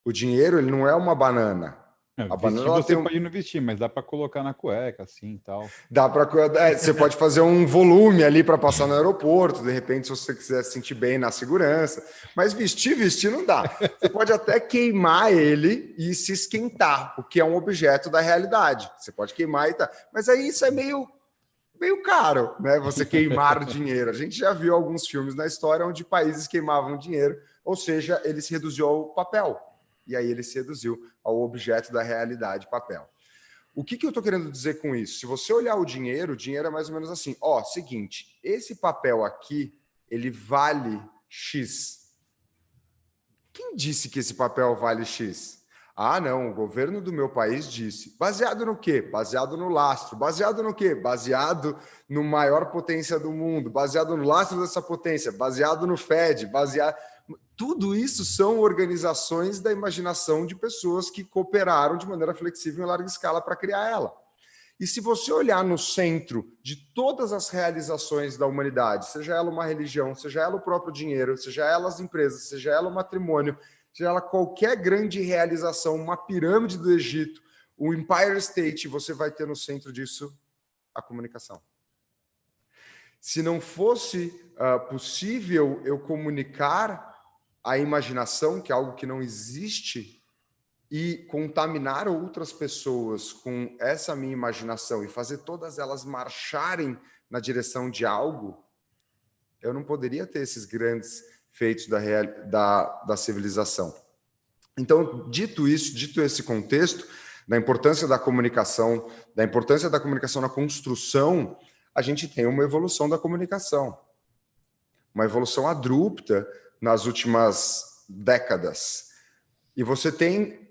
O dinheiro ele não é uma banana. A Vestir banana ela você tem pode não vestir, mas dá para colocar na cueca, assim e tal. dá para você pode fazer um volume ali para passar no aeroporto, de repente, se você quiser se sentir bem na segurança. Mas vestir não dá. Você pode até queimar ele e se esquentar, o que é um objeto da realidade. Você pode queimar e tá. Mas aí isso é meio caro, né? Você queimar dinheiro. A gente já viu alguns filmes na história onde países queimavam dinheiro, ou seja, ele se reduziu ao papel. E aí ele se reduziu ao objeto da realidade, papel. O que eu estou querendo dizer com isso? Se você olhar o dinheiro é mais ou menos assim. Seguinte, esse papel aqui, ele vale X. Quem disse que esse papel vale X? Ah, não, o governo do meu país disse. Baseado no quê? Baseado no lastro. Baseado no quê? Baseado no maior potência do mundo. Baseado no lastro dessa potência. Baseado no Fed. Tudo isso são organizações da imaginação de pessoas que cooperaram de maneira flexível em larga escala para criar ela. E se você olhar no centro de todas as realizações da humanidade, seja ela uma religião, seja ela o próprio dinheiro, seja ela as empresas, seja ela o matrimônio, seja ela qualquer grande realização, uma pirâmide do Egito, o Empire State, você vai ter no centro disso a comunicação. Se não fosse possível eu comunicar a imaginação, que é algo que não existe, e contaminar outras pessoas com essa minha imaginação e fazer todas elas marcharem na direção de algo, eu não poderia ter esses grandes feitos da civilização. Então, dito isso, dito esse contexto, da importância da comunicação na construção, a gente tem uma evolução da comunicação. Uma evolução abrupta nas últimas décadas. E você tem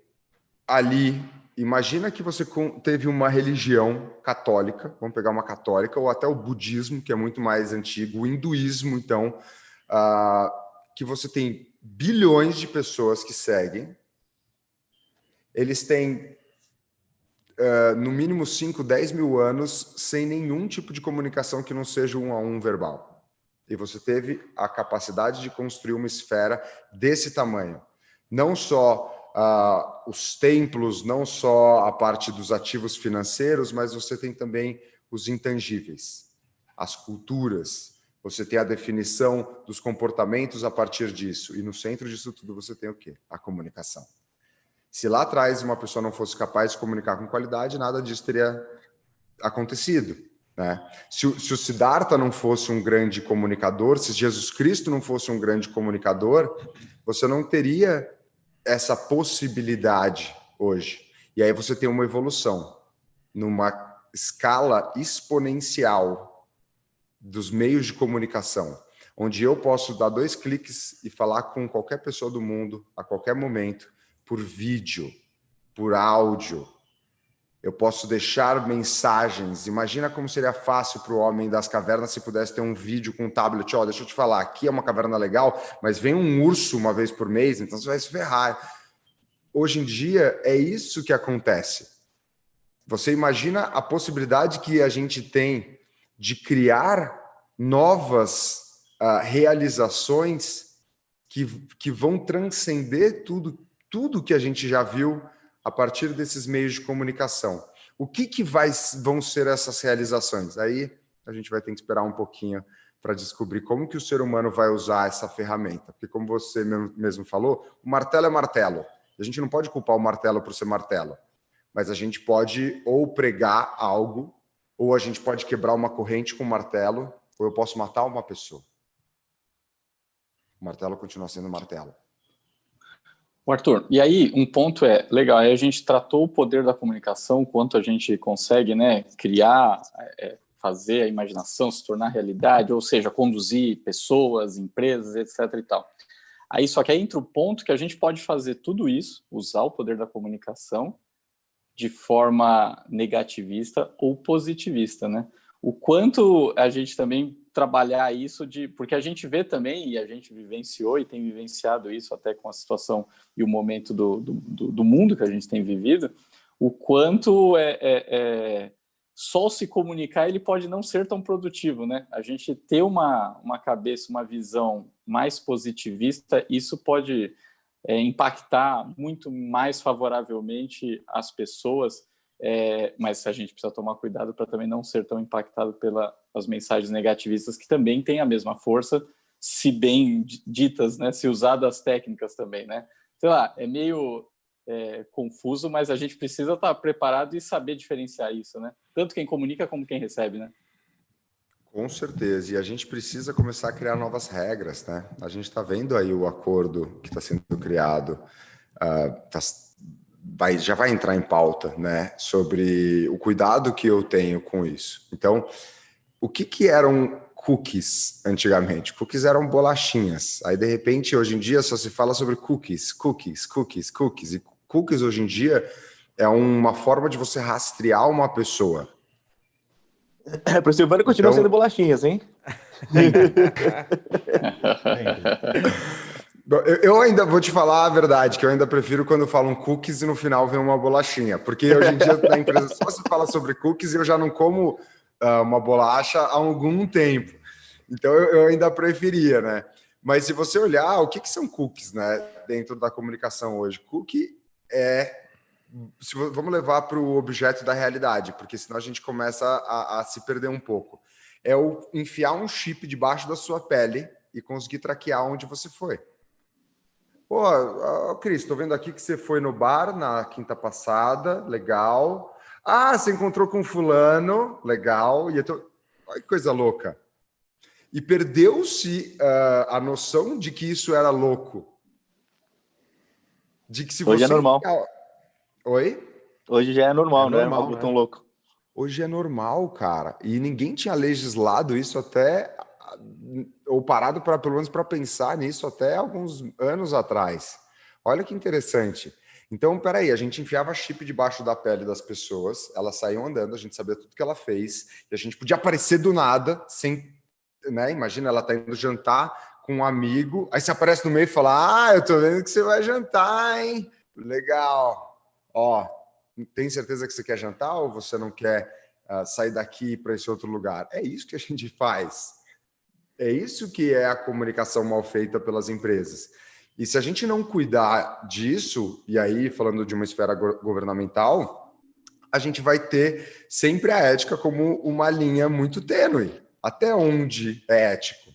ali, imagina que você teve uma religião católica, vamos pegar uma católica, ou até o budismo, que é muito mais antigo, o hinduísmo, então, que você tem bilhões de pessoas que seguem, eles têm, no mínimo 5, 10 mil anos, sem nenhum tipo de comunicação que não seja um a um verbal. E você teve a capacidade de construir uma esfera desse tamanho. Não só os templos, não só a parte dos ativos financeiros, mas você tem também os intangíveis, as culturas. Você tem a definição dos comportamentos a partir disso. E no centro disso tudo você tem o quê? A comunicação. Se lá atrás uma pessoa não fosse capaz de comunicar com qualidade, nada disso teria acontecido, né? Se o Siddhartha não fosse um grande comunicador, se Jesus Cristo não fosse um grande comunicador, você não teria essa possibilidade hoje. E aí você tem uma evolução numa escala exponencial dos meios de comunicação, onde eu posso dar 2 cliques e falar com qualquer pessoa do mundo, a qualquer momento, por vídeo, por áudio. Eu posso deixar mensagens. Imagina como seria fácil para o homem das cavernas se pudesse ter um vídeo com um tablet. Deixa eu te falar, aqui é uma caverna legal, mas vem um urso uma vez por mês, então você vai se ferrar. Hoje em dia, é isso que acontece. Você imagina a possibilidade que a gente tem de criar novas realizações que vão transcender tudo que a gente já viu a partir desses meios de comunicação. O que vão ser essas realizações? Aí a gente vai ter que esperar um pouquinho para descobrir como que o ser humano vai usar essa ferramenta. Porque, como você mesmo falou, o martelo é martelo. A gente não pode culpar o martelo por ser martelo. Mas a gente pode ou pregar algo, ou a gente pode quebrar uma corrente com o martelo, ou eu posso matar uma pessoa. O martelo continua sendo martelo. Arthur, e aí um ponto legal, aí a gente tratou o poder da comunicação, quanto a gente consegue, né, criar, fazer a imaginação se tornar realidade, ou seja, conduzir pessoas, empresas, etc. e tal. Aí, só que aí entra o ponto que a gente pode fazer tudo isso, usar o poder da comunicação de forma negativista ou positivista, né? O quanto a gente também trabalhar isso, porque a gente vê também, e a gente vivenciou e tem vivenciado isso até com a situação e o momento do mundo que a gente tem vivido, o quanto só se comunicar ele pode não ser tão produtivo, né? A gente ter uma cabeça, uma visão mais positivista, isso pode impactar muito mais favoravelmente as pessoas, mas a gente precisa tomar cuidado para também não ser tão impactado pelas mensagens negativistas, que também têm a mesma força, se bem ditas, né, se usadas técnicas também, né? Sei lá, é meio confuso, mas a gente precisa estar preparado e saber diferenciar isso, né? Tanto quem comunica como quem recebe, né? Com certeza, e a gente precisa começar a criar novas regras, né? A gente está vendo aí o acordo que está sendo criado, já vai entrar em pauta, né? Sobre o cuidado que eu tenho com isso. Então, o que eram cookies antigamente? Cookies eram bolachinhas. Aí, de repente, hoje em dia só se fala sobre cookies. E cookies, hoje em dia, é uma forma de você rastrear uma pessoa. Para o Silvano continua sendo bolachinhas, hein? Eu ainda vou te falar a verdade, que eu ainda prefiro quando falam cookies e no final vem uma bolachinha. Porque hoje em dia na empresa só se fala sobre cookies e eu já não como uma bolacha há algum tempo. Então eu ainda preferia, né? Mas se você olhar, o que são cookies, né? Dentro da comunicação hoje. Cookie vamos levar para o objeto da realidade, porque senão a gente começa a se perder um pouco. É enfiar um chip debaixo da sua pele e conseguir traquear onde você foi. Pô, Cris, estou vendo aqui que você foi no bar na quinta passada, legal. Ah, você encontrou com fulano, legal. Olha que coisa louca. E perdeu-se a noção de que isso era louco. De que se Hoje você... é normal. Oi? Hoje já é normal, não é algo tão louco. Hoje é normal, cara. E ninguém tinha legislado isso até... ou parado pelo menos para pensar nisso até alguns anos atrás. Olha que interessante. Então, peraí, a gente enfiava chip debaixo da pele das pessoas, elas saíam andando, a gente sabia tudo que ela fez, e a gente podia aparecer do nada, sem... né? Imagina, ela tá indo jantar com um amigo, aí você aparece no meio e fala, eu tô vendo que você vai jantar, hein? Legal. Ó, tem certeza que você quer jantar ou você não quer sair daqui para esse outro lugar? É isso que a gente faz. É isso que é a comunicação mal feita pelas empresas. E se a gente não cuidar disso, e aí falando de uma esfera governamental, a gente vai ter sempre a ética como uma linha muito tênue. Até onde é ético?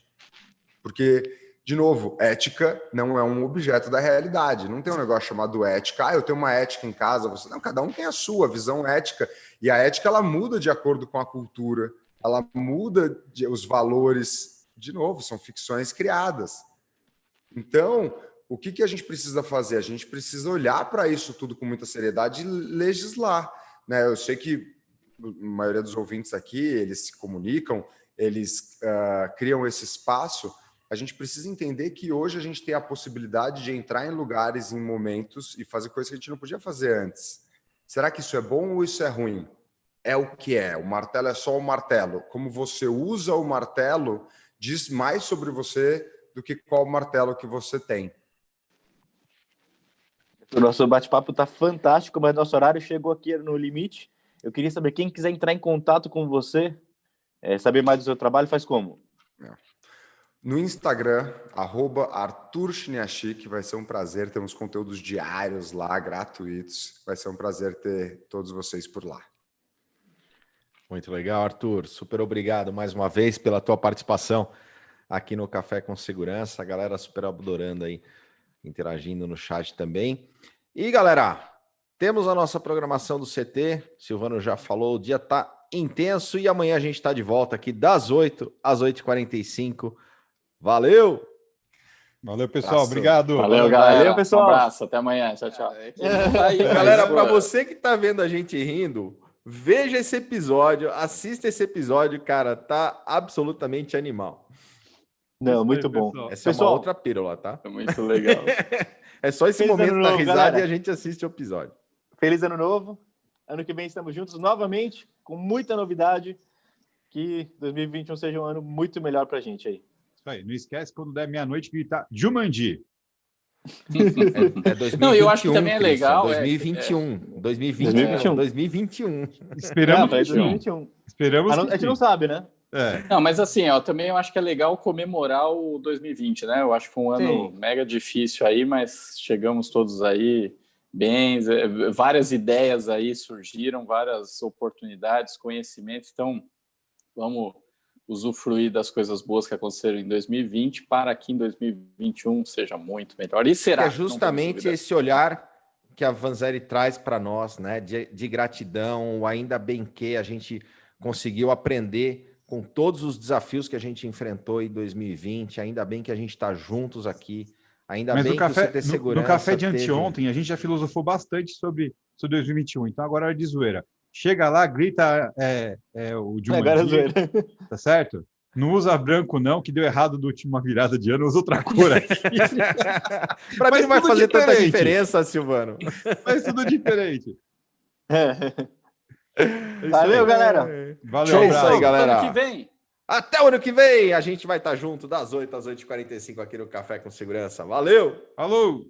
Porque, de novo, ética não é um objeto da realidade. Não tem um negócio chamado ética. Eu tenho uma ética em casa. Não, cada um tem a sua visão ética. E a ética, ela muda de acordo com a cultura. Ela muda os valores. De novo, são ficções criadas. Então, o que a gente precisa fazer? A gente precisa olhar para isso tudo com muita seriedade e legislar. Né? Eu sei que a maioria dos ouvintes aqui, eles se comunicam, eles criam esse espaço. A gente precisa entender que hoje a gente tem a possibilidade de entrar em lugares, em momentos e fazer coisas que a gente não podia fazer antes. Será que isso é bom ou isso é ruim? É o que é. O martelo é só o martelo. Como você usa o martelo diz mais sobre você do que qual martelo que você tem. O nosso bate-papo está fantástico, mas nosso horário chegou aqui no limite. Eu queria saber, quem quiser entrar em contato com você, saber mais do seu trabalho, faz como? No Instagram, @ArthurChiniachik, vai ser um prazer. Temos conteúdos diários lá, gratuitos. Vai ser um prazer ter todos vocês por lá. Muito legal, Arthur. Super obrigado mais uma vez pela tua participação aqui no Café com Segurança. A galera super adorando aí, interagindo no chat também. E, galera, temos a nossa programação do CT. Silvano já falou, o dia tá intenso e amanhã a gente tá de volta aqui das 8 às 8h45. Valeu! Valeu, pessoal. Obrigado. Valeu, galera. Valeu, pessoal. Um abraço. Até amanhã. Tchau, tchau. Aí, galera, para você que tá vendo a gente rindo, veja esse episódio, assista esse episódio, cara, tá absolutamente animal. Não, muito bom. Essa é uma outra pílula, tá? É muito legal. É só esse Feliz momento ano da novo, risada galera. e a gente assiste o episódio. Feliz ano novo. Ano que vem estamos juntos novamente, com muita novidade. Que 2021 seja um ano muito melhor pra gente aí. Isso aí. Não esquece, quando der meia-noite, gritar Jumanji. É 2021, Não, eu acho que também é Christian, legal. 2021. 2021. É. 2021. Esperamos. Não, pra 2021. Esperamos. A gente não sabe, né? Não, mas assim, também eu acho que é legal comemorar o 2020, né? Eu acho que foi um ano mega difícil aí, mas chegamos todos aí bem, várias ideias aí surgiram, várias oportunidades, conhecimentos, então vamos usufruir das coisas boas que aconteceram em 2020 para que em 2021 seja muito melhor. E será? É justamente esse olhar que a Vanzetti traz para nós, né? De gratidão, ainda bem que a gente conseguiu aprender com todos os desafios que a gente enfrentou em 2020, ainda bem que a gente está juntos aqui, ainda Mas bem que o CT Segurança... No café de anteontem, a gente já filosofou bastante sobre 2021, então agora é de zoeira. Chega lá, grita o Dilma Agora é zoeira. tá certo? Não usa branco não, que deu errado do última virada de ano, usa outra cor aqui. Para mim não vai fazer tanta diferença, Silvano. Mas tudo diferente. Valeu, galera. Valeu, é isso aí, galera. Ano que vem. Até o ano que vem. A gente vai estar junto das 8 às 8h45 aqui no Café com Segurança. Valeu! Falou!